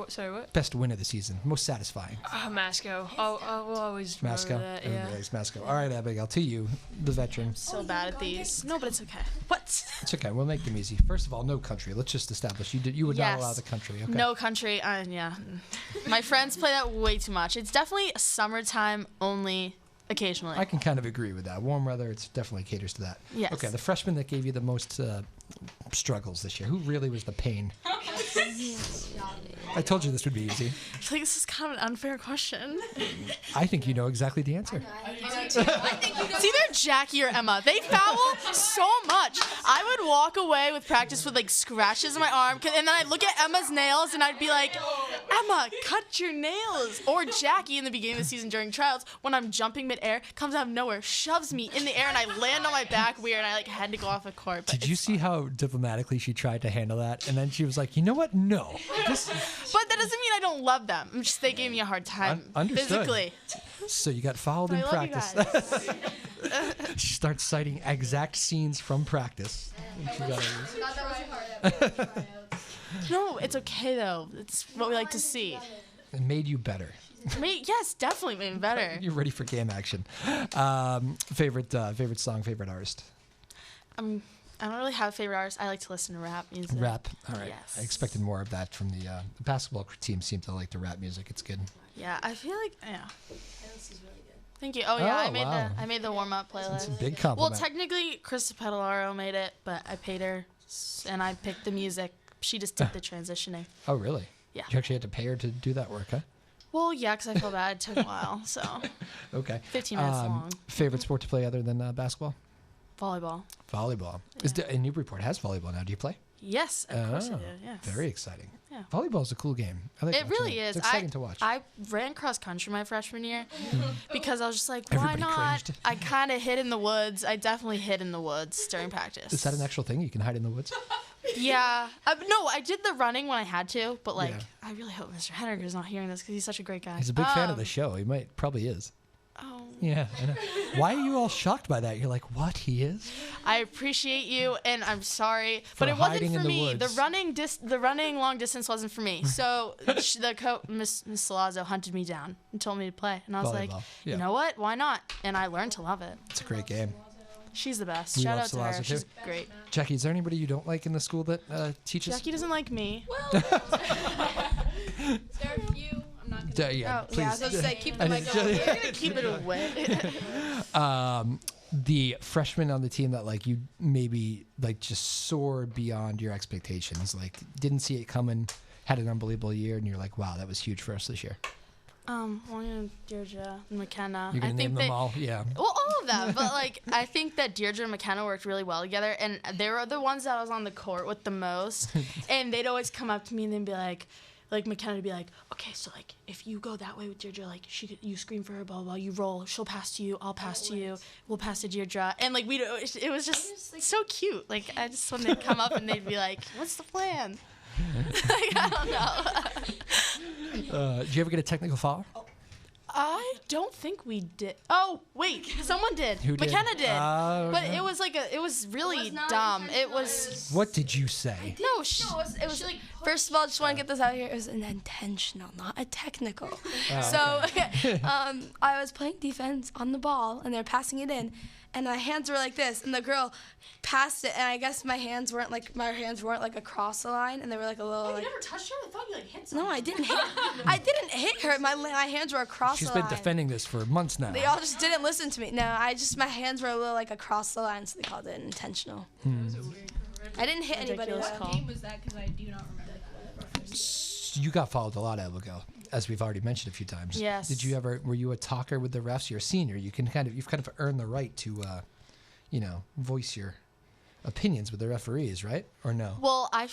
Sorry, what? Best win of the season, most satisfying. Masco. We'll always remember Masco. that. Yeah. Everybody likes Masco. All right, Abigail, to you, the veteran. So bad at these. No, but it's okay. What? It's okay. We'll make them easy. First of all, no country. Let's just establish you would not Yes. allow the country. Okay. No country. Yeah. My friends play that way too much. It's definitely summertime only. Occasionally. I can kind of agree with that. Warm weather, it's definitely caters to that. Yes. Okay, the freshman that gave you the most struggles this year. Who really was the pain? I told you this would be easy. I feel like this is kind of an unfair question. I think you know exactly the answer. It's either Jackie or Emma. They foul so much. I would walk away with practice with like scratches in my arm, and then I'd look at Emma's nails and I'd be like, Emma, cut your nails. Or Jackie in the beginning of the season during trials, when I'm jumping midair, comes out of nowhere, shoves me in the air, and I land on my back weird, and I like had to go off the court. But Did you see how diplomatically she tried to handle that? And then she was like, you know what? No. But that doesn't mean I don't love them. I'm just they gave me a hard time Understood. physically. So you got fouled But in I love you practice. guys. She starts citing exact scenes from practice. No, it's okay though. It's what we like to see. It made you better. Yes, definitely made me better. You're ready for game action. Favorite song, favorite artist? I don't really have a favorite artist. I like to listen to rap music. Rap. All right. Yes. I expected more of that from the basketball team. Seem to like the rap music. It's good. Yeah, I feel like Thank you. Oh yeah, Oh, wow. I made the warm up playlist. It's a big Well, compliment. technically, Krista Pedalaro made it, but I paid her, and I picked the music. She just did the transitioning. Oh, really? Yeah. You actually had to pay her to do that work, huh? Well, yeah, because I felt bad. It took a while, so Okay. 15 minutes long. Favorite sport to play other than basketball? Volleyball. Volleyball. Yeah. And Newburyport has volleyball now. Do you play? Yes, of course I Oh, do. Yes. Very exciting. Yeah. Volleyball is a cool game. I like It watching really is. It's exciting to watch. I ran cross country my freshman year because I was just like, Everybody why not? cringed. I kind of hid in the woods. I definitely hid in the woods during practice. Is that an actual thing? You can hide in the woods? Yeah. No, I did the running when I had to, but like, Yeah. I really hope Mr. Henniger is not hearing this because he's such a great guy. He's a big fan of the show. He probably is. Oh. Yeah, I know. Why are you all shocked by that? You're like, what? He is? I appreciate you, and I'm sorry, For but it wasn't hiding for in the me. woods. The running long distance wasn't for me. So Miss Salazzo hunted me down and told me to play, and I was like, Volleyball, yeah. you know what? Why not? And I learned to love it. It's a great game. She's the best. We Shout love out to her. Salazzo, too. She's great. Jackie, is there anybody you don't like in the school that teaches? Jackie doesn't like me. There are a few. I'm not gonna. Yeah, Oh, yeah, I please. was gonna say, keep the I mic didn't- over We're here. gonna keep it away. The freshman on the team that like you maybe like just soared beyond your expectations, like didn't see it coming, had an unbelievable year, and you're like, wow, that was huge for us this year. Well, Deirdre, McKenna. You're gonna I name think them all, yeah. Well, all of them, but like I think that Deirdre and McKenna worked really well together, and they were the ones that I was on the court with the most. And they'd always come up to me and they'd be like McKenna would be like, okay, so like if you go that way with Deirdre, like you scream for her, blah blah blah, you roll, she'll pass to you, I'll pass to you, we'll pass to Deirdre, and like it was just so cute. Like I just when they'd come up and they'd be like, what's the plan? Like, I don't know. Did you ever get a technical foul? I don't think we did. Oh wait, someone did. Who did? McKenna did. But Okay. it was like it was really dumb. It was What did you say? no. It was like, first of all, just want to get this out here. It was an intentional, not a technical. Oh, So I was playing defense on the ball, and they're passing it in, and my hands were like this, and the girl passed it, and I guess my hands weren't like across the line, and they were like a little like. never touched her. I thought you like hit No, I didn't hit her. My hands were across She's the been line. defending this for months now. They all just didn't listen to me. No, my hands were a little like across the line, so they called it intentional. I didn't hit anybody. Ridiculous though. call. What game was that? Because I do not remember that. You got fouled a lot, Abigail, as we've already mentioned a few times. Yes. Were you a talker with the refs? You're a senior. You've kind of earned the right to, voice your opinions with the referees, right? Or no? Well, I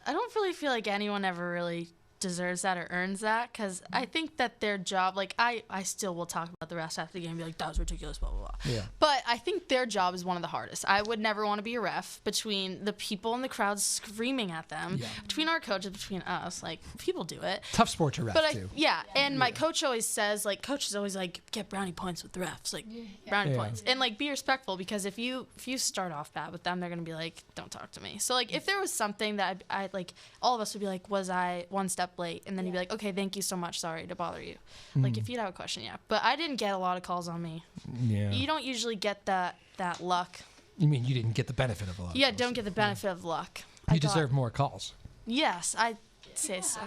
don't really feel like anyone ever really deserves that or earns that, because I think that their job, like I still will talk about the rest after the game and be like, that was ridiculous, blah, blah, blah. Yeah. But I think their job is one of the hardest. I would never want to be a ref between the people in the crowd screaming at them, between our coaches, between us. Like, people do it. Tough sport to ref, too. And my coach always says, like, coach is always like, get brownie points with the refs, like, brownie points. And, like, be respectful, because if you start off bad with them, they're going to be like, don't talk to me. So, like, if there was something that I like, all of us would be like, was I one step late? And then you'd be like, okay, thank you so much, sorry to bother you. Like, if you'd have a question, but I didn't get a lot of calls on me. Yeah. You don't usually get that luck. You mean you didn't get the benefit of a lot? Yeah, don't get the benefit of luck. You deserve more calls. Yes, I'd say so.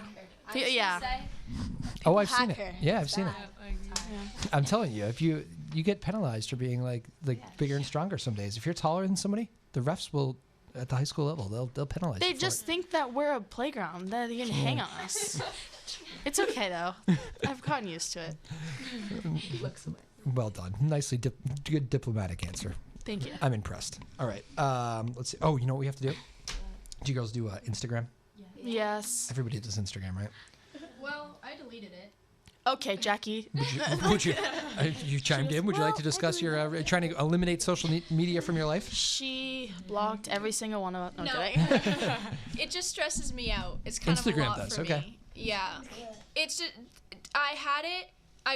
Yeah. Oh, I've seen it. her. Yeah, I've seen it. I'm telling you, if you get penalized for being like bigger and stronger some days. If you're taller than somebody, the refs will, at the high school level, they'll penalize They you for just it. think that we're a playground. That they can hang on us. It's okay though. I've gotten used to it. Well done. Nicely, good diplomatic answer. Thank you. I'm impressed. All right. Let's see. Oh, you know what we have to do? Do you girls do Instagram? Yes. Everybody does Instagram, right? Well, I deleted it. Okay, Jackie. You chimed in. Would you like to discuss your trying to eliminate social media from your life? She blocked every single one of us. No. Okay. It just stresses me out. It's kind Instagram of a lot does, for okay. me. Yeah. It's just, I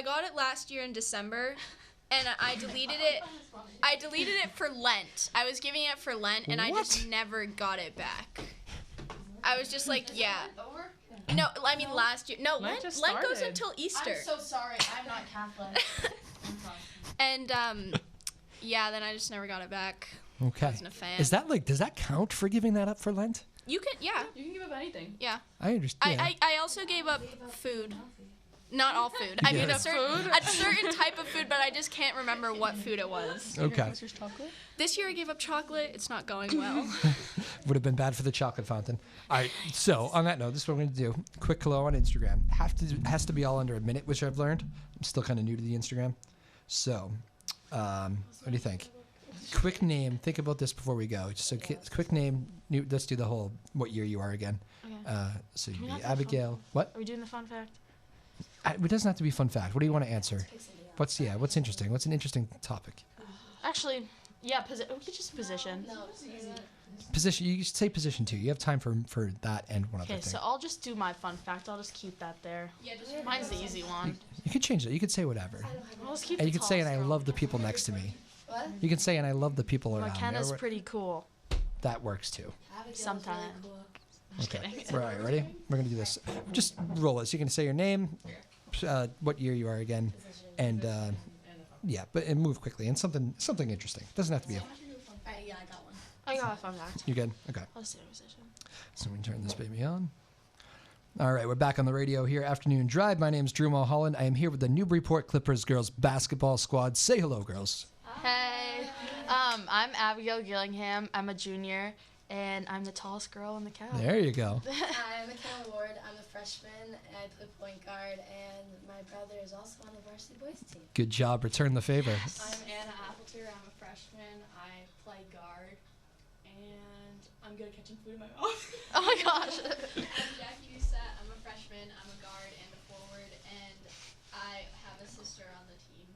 got it last year in December, and I deleted it. I deleted it for Lent. I was giving it for Lent, and I just never got it back. I was just like, yeah. No, I mean last year. No, Lent goes started. until Easter. I'm so sorry. I'm not Catholic. And then I just never got it back. Okay. Wasn't a fan. Is that does that count for giving that up for Lent? You can, yeah. You can give up anything. Yeah. I understand. I also gave up food. Not all food. I mean, a certain type of food, but I just can't remember what food it was. Okay. This year I gave up chocolate. It's not going well. Would have been bad for the chocolate fountain. All right. So on that note, this is what we're going to do. Quick hello on Instagram. Has to be all under a minute, which I've learned. I'm still kind of new to the Instagram. So, what do you think? Quick name. Think about this before we go. Just a quick name. Let's do the whole what year you are again. Okay. So you'd we be not do Abigail. What? Are we doing the fun fact? It doesn't have to be fun fact. What do you want to answer? What's interesting? What's an interesting topic? Actually, yeah, we could just position. Position. You should say position too. You have time for that and one other Okay, thing. so I'll just do my fun fact. I'll just keep that there. Yeah, mine's the easy one. You could change it. You could say whatever. I'll just keep And the you could say, and tallest I girl. love the people next to me. What? You can say, and I love the people around me. McKenna's pretty cool. That works too. Sometimes. Okay. All right, ready? We're going to do this. Just roll it. So you're going to say your name, what year you are again, and and move quickly. And something interesting. Doesn't have to be a... Yeah, I got one. I got a fun fact. You good? Okay. I'll just stay in position. So we turn this baby on. All right, we're back on the radio here. Afternoon Drive. My name's Drew Moholland. I am here with the Newburyport Clippers girls basketball squad. Say hello, girls. Hey, I'm Abigail Gillingham. I'm a junior, and I'm the tallest girl in the cab. There you go. Hi, I'm McKenna Ward. I'm a freshman, and I play point guard, and my brother is also on the varsity boys team. Good job. Return the favor. I'm Anna Appleter. I'm a freshman. I play guard, and I'm good at catching food in my mouth. Oh my gosh. I'm Jackie Doucette. I'm a freshman. I'm a guard and a forward, and I have a sister on the team.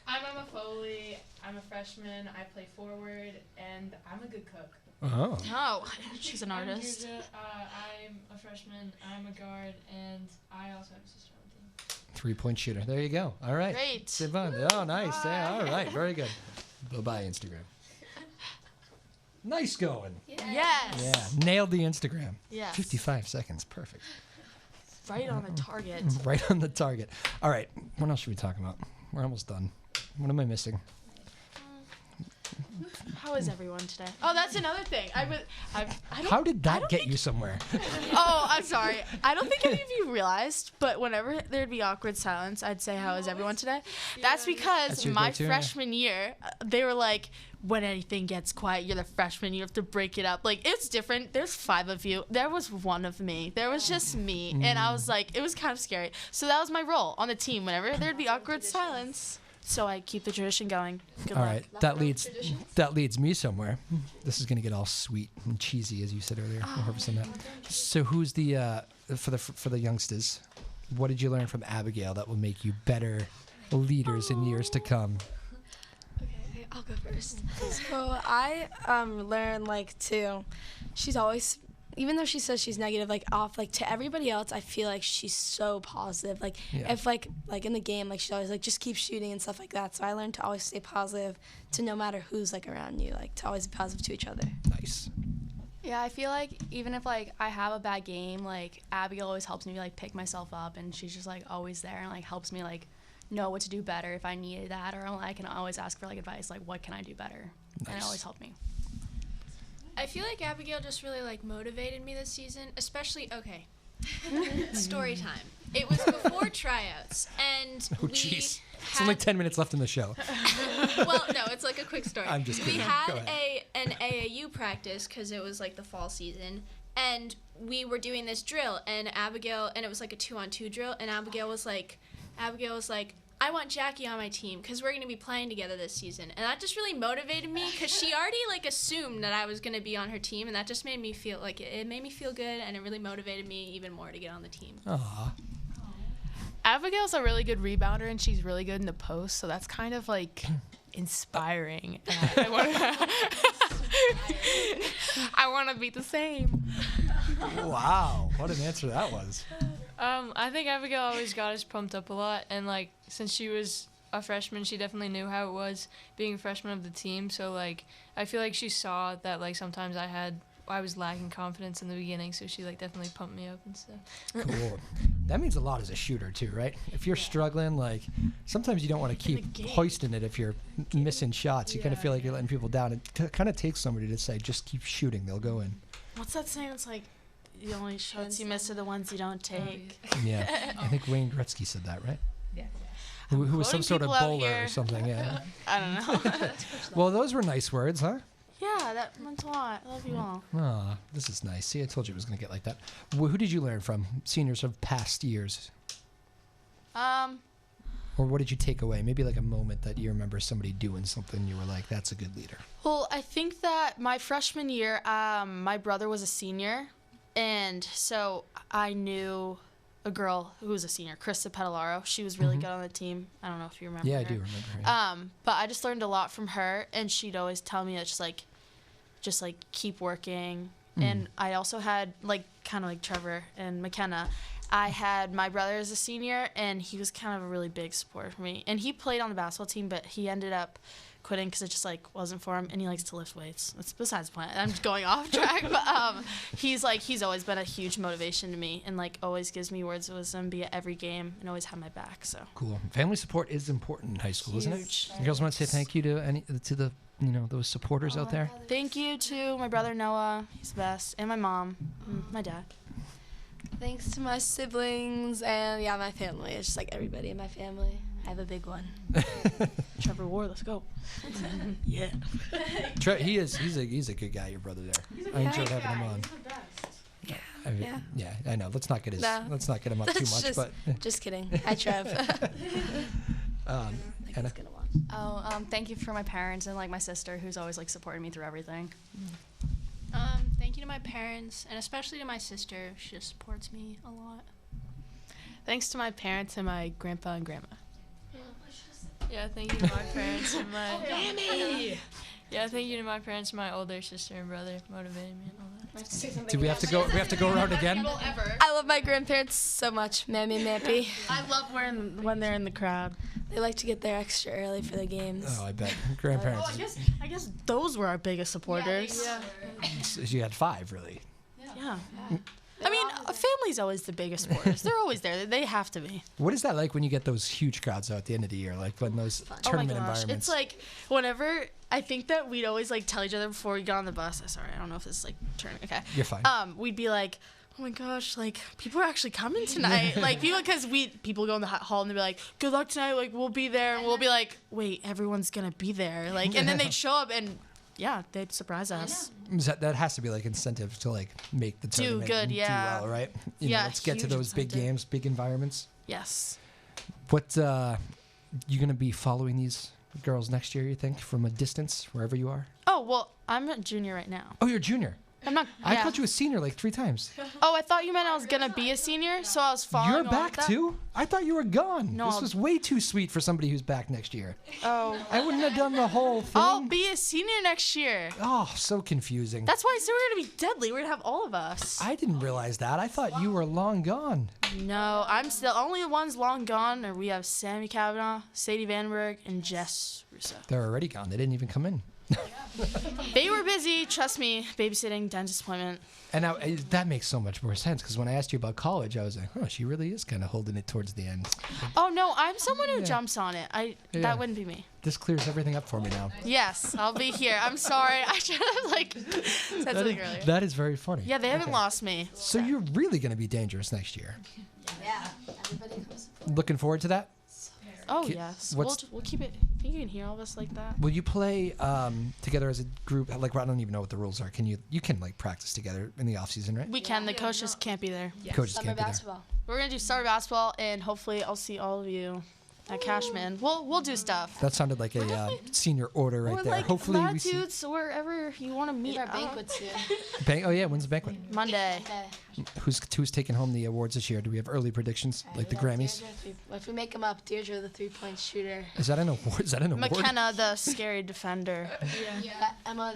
I'm Emma Foley. I'm a freshman. I play forward, and I'm a good cook. Oh. Oh, she's an artist. I'm a freshman. I'm a guard, and I also have a sister on the team. 3-point shooter. There you go. All right. Great. Sivan. Oh, nice. Yeah, all right. Very good. Bye-bye, Instagram. Nice going. Yes. Yeah. Nailed the Instagram. Yes. 55 seconds. Perfect. Right on the target. Right on the target. All right. What else should we talk about? We're almost done. What am I missing? How is everyone today? Oh, that's another thing. How did that get you somewhere? Oh, I'm sorry. I don't think any of you realized, but whenever there'd be awkward silence, I'd say, "How is everyone today?" That's because That's your my go-to, yeah. freshman year, they were like, when anything gets quiet, you're the freshman, you have to break it up. Like, it's different. There's 5 of you. There was 1 of me. There was just me. And I was like, it was kind of scary. So that was my role on the team. Whenever there'd be awkward silence, so I keep the tradition going. Good All luck. right, that leads me somewhere. This is gonna get all sweet and cheesy, as you said earlier. So who's the for the youngsters? What did you learn from Abigail that will make you better leaders in years to come? Okay, I'll go first. So I learned she's always, even though she says she's negative, to everybody else, I feel like she's so positive. If in the game, she's always just keep shooting and stuff like that. So I learned to always stay positive, to no matter who's around you, to always be positive to each other. Nice. Yeah, I feel like even if I have a bad game, Abigail always helps me pick myself up, and she's just always there and helps me know what to do better if I needed that, or I can always ask for advice, what can I do better? Nice. And it always helped me. I feel like Abigail just really motivated me this season, especially story time. It was before tryouts, and Oh jeez, it's only 10 minutes left in the show. Well, no, it's a quick story. I'm just kidding. We had an AAU practice because it was the fall season, and we were doing this drill, and Abigail, and it was a 2-on-2 drill, and Abigail was like, I want Jackie on my team because we're going to be playing together this season. And that just really motivated me because she already assumed that I was going to be on her team, and that just made me feel it made me feel good, and it really motivated me even more to get on the team. Aww. Abigail's a really good rebounder, and she's really good in the post, so that's kind of inspiring. And I want to be the same. Wow, what an answer that was. I think Abigail always got us pumped up a lot, and since she was a freshman, she definitely knew how it was being a freshman of the team. So I feel like she saw that sometimes I was lacking confidence in the beginning, so she definitely pumped me up and stuff. Cool. That means a lot as a shooter too, right? If you're struggling, sometimes you don't want to keep hoisting it if you're missing shots. You kind of feel like you're letting people down. It kind of takes somebody to say, just keep shooting, they'll go in. What's that saying? It's the only shots you miss are the ones you don't take. Yeah, I think Wayne Gretzky said that, right? Yeah. Who was some Voting sort of people out bowler here. or something, yeah. I don't know. Well, those were nice words, huh? Yeah, that meant a lot. I love you all. Aw, this is nice. See, I told you it was going to get like that. Who did you learn from? Seniors of past years? Or what did you take away? Maybe a moment that you remember somebody doing something you were like, that's a good leader. Well, I think that my freshman year, my brother was a senior, and so I knew a girl who was a senior, Krista Pedalaro. She was really good on the team. I don't know if you remember Yeah, her. I do remember her. Yeah. But I just learned a lot from her, and she'd always tell me that just keep working. And I also had kind of like Trevor and McKenna, I had my brother as a senior, and he was kind of a really big supporter for me. And he played on the basketball team, but he ended up quitting because it just wasn't for him. And he likes to lift weights. That's besides the point. I'm just going off track, but he's always been a huge motivation to me, and always gives me words of wisdom, be at every game, and always have my back. So Cool. Family support is important in high school, isn't it? Huge. You girls want to say thank you to the those supporters out there? Thank you to my brother Noah. He's the best, and my mom, and my dad. Thanks to my siblings and my family. It's just everybody in my family. I have a big one. Trevor Ward, let's go. Yeah. He's a good guy, your brother there. I enjoyed having him on. Yeah, I know. Let's not get him up too much, but just kidding. Hi, Trev. Anna? Thank you for my parents and my sister, who's always supporting me through everything. Thank you to my parents, and especially to my sister. She just supports me a lot. Thanks to my parents and my grandpa and grandma. Yeah, thank you to my parents and my Yeah, thank you to my parents and my older sister and brother, motivated me and all that. Do we have to go? We have to go around again. I love my grandparents so much. Mammy Mappy. I love when they're in the crowd. They like to get there extra early for the games. Oh, I bet grandparents. I guess those were our biggest supporters. So you had 5, really. Yeah. I mean, a family's always the biggest supporters. They're always there. They have to be. What is that like when you get those huge crowds out at the end of the year, when those tournament environments? It's whenever I think that we'd always tell each other before we got on the bus. Sorry, I don't know if this is turning. Okay. You're fine. We'd be like, oh my gosh, people are actually coming tonight. Because people go in the hall and they'd be like, good luck tonight. We'll be there, and we'll be like, wait, everyone's gonna be there. And then they'd show up and. Yeah, they'd surprise us. That has to be incentive to make the tournament good, do well, right? Let's get to huge those big incentive. games, big environments. Yes. What you going to be following these girls next year, you think, from a distance, wherever you are? Oh, well, I'm a junior right now. Oh, you're a junior. I'm not. I yeah. called you a senior like 3 times. Oh, I thought you meant I was gonna be a senior, so I was following. You're along back with that. too? I thought you were gone. No, This I'll- was way too sweet for somebody who's back next year. Oh, I wouldn't have done the whole thing. I'll be a senior next year. Oh, so confusing. That's why I said we're gonna be deadly. We're gonna have all of us. I didn't realize that. I thought you were long gone. No, I'm still only the ones long gone. Or we have Sammy Kavanaugh, Sadie Vandenberg, and Jess Russo. They're already gone. They didn't even come in. They were busy. Trust me, babysitting, dentist appointment. And now that makes so much more sense because when I asked you about college, I was like, oh, she really is kind of holding it towards the end. Oh no, I'm someone who jumps on it. Yeah. That wouldn't be me. This clears everything up for me now. Yes, I'll be here. I'm sorry. I should have said something earlier. That is very funny. Yeah, they haven't lost me. So you're really going to be dangerous next year. Yeah. Everybody comes. Looking forward to that? Oh Ki- yes, what's- we'll keep it. I think you can hear all of us like that. Will you play together as a group? Like, I don't even know what the rules are. Can you can like practice together in the off season, right? We can. The coaches can't be there. Coaches Summer can't be there. basketball. We're gonna do summer basketball, and hopefully I'll see all of you at Cashman. We'll do stuff. That sounded like a senior order right Or there. like Hopefully we see. latitudes, wherever you want to meet. Our banquet soon. Oh yeah, when's the banquet? Monday. Okay. Who's taking home the awards this year? Do we have early predictions like the Grammys? If we make them up, Deirdre, the 3-point shooter. Is that an award? Is that an award? McKenna, the scary defender. Emma,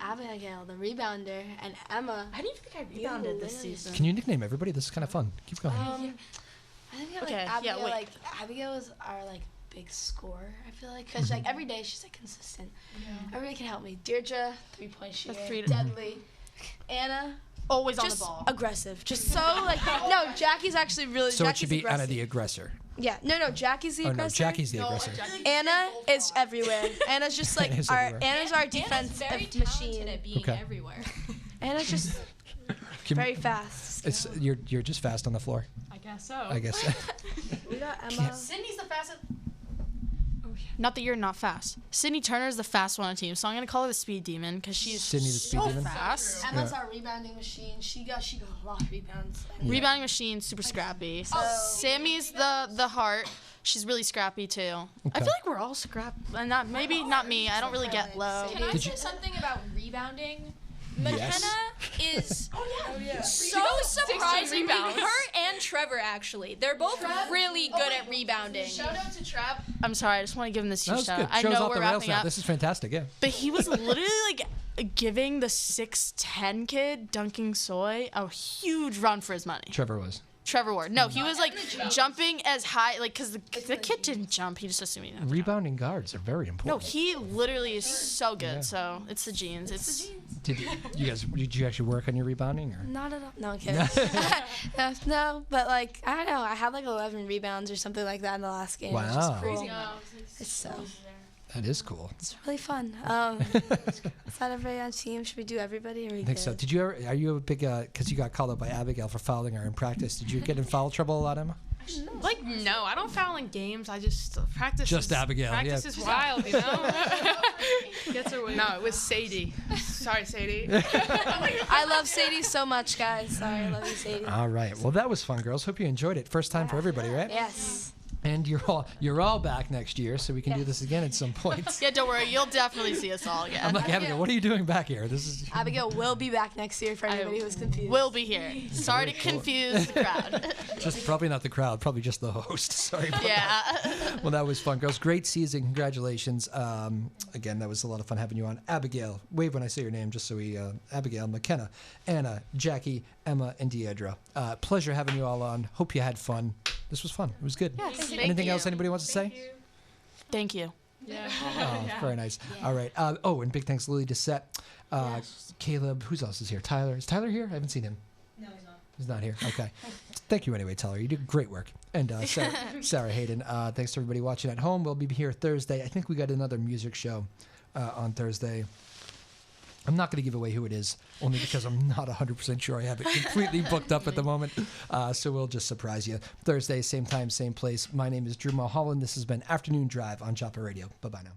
Abigail, the rebounder, and Emma. I didn't think I rebounded this season. Can you nickname everybody? This is kind of fun. Keep going. I think Okay, yeah, Abigail, wait. Abigail is our big scorer. I feel like because every day she's consistent. Everybody can help me. Deirdre, 3-point shooter, deadly. Anna, Always on just the ball. aggressive. Just so no. Jackie's actually really. So it Jackie's should be aggressive. Anna the aggressor. Yeah, no. Jackie's the Oh aggressor. no, Jackie's the aggressor. Anna is everywhere. Anna's just like Anna's our everywhere. Anna's our defense machine. at being Okay. everywhere. Anna's just very fast. It's you're just fast on the floor. I guess so. I guess. We got Emma. Sydney's the fastest. Not that you're not fast. Sydney Turner's the fast one on the team, so I'm gonna call her the speed demon because she's Sydney the speed so demon? fast. Emma's our rebounding machine. She got a lot of rebounds. Rebounding machine, super scrappy. Sammy's the heart. She's really scrappy too. I Okay. feel like we're all scrappy. And not me. I don't really get low. Can I Did say you- something about rebounding? Yes. McKenna is so surprisingly, rebounds. her and Trevor actually, they're both really good at rebounding. Shout out to Trav. I'm sorry, I just want to give him this That huge was shout good. out. I Show's know off we're the rails wrapping now. up. This is fantastic. Yeah. But he was literally giving the 6'10" kid dunking soy a huge run for his money. Trevor was. Trevor Ward. No, he was jumping as high, because the kid didn't jump. He just assumed he didn't. Rebounding guards are very No, important. he literally is so good. Yeah. So it's the genes. It's Did you actually work on your rebounding or? Not at all. No, I'm kidding. no, but I don't know. I had 11 rebounds or something like that in the last game. It's just Wow. cool. It's so. That is cool. It's really fun. Is that everybody on team? Should we do everybody? Or we I think so. good? Did you ever? Are you a big? Because you got called up by Abigail for fouling her in practice. Did you get in foul trouble a lot, Emma? No, I don't foul in games. I just practice. Just Abigail, Practice yeah. is wild, you know. Gets her way. No, it was Sadie. Sorry, Sadie. I love Sadie so much, guys. Sorry, I love you, Sadie. All right. Well, that was fun, girls. Hope you enjoyed it. First time for everybody, right? Yes. And you're all back next year, so we can do this again at some point. yeah. Don't worry, you'll definitely see us all again. I'm like, Abigail, what are you doing back here? This is. Abigail will be back next year for anybody who's confused. We'll be here. Sorry to Very cool. confuse the crowd. Just probably not the crowd, probably just the host. Sorry. About that. yeah. Well, that was fun, girls. Great season. Congratulations. Again, that was a lot of fun having you on. Abigail, wave when I say your name, just so we. Abigail, McKenna, Anna, Jackie, Emma, and Deidre. Pleasure having you all on. Hope you had fun. This was fun. It was good. Yes. Anything else anybody wants to say? Thank you. Oh, very nice. All right. And big thanks, Lily Doucette, Caleb. Who else is here? Tyler. Is Tyler here? I haven't seen him. No, he's not. He's not here. Okay. Thank you anyway, Tyler. You did great work. And Sarah Hayden. Thanks to everybody watching at home. We'll be here Thursday. I think we got another music show on Thursday. I'm not going to give away who it is, only because I'm not 100% sure I have it completely booked up at the moment. So we'll just surprise you. Thursday, same time, same place. My name is Drew Moholland. This has been Afternoon Drive on Joppa Radio. Bye-bye now.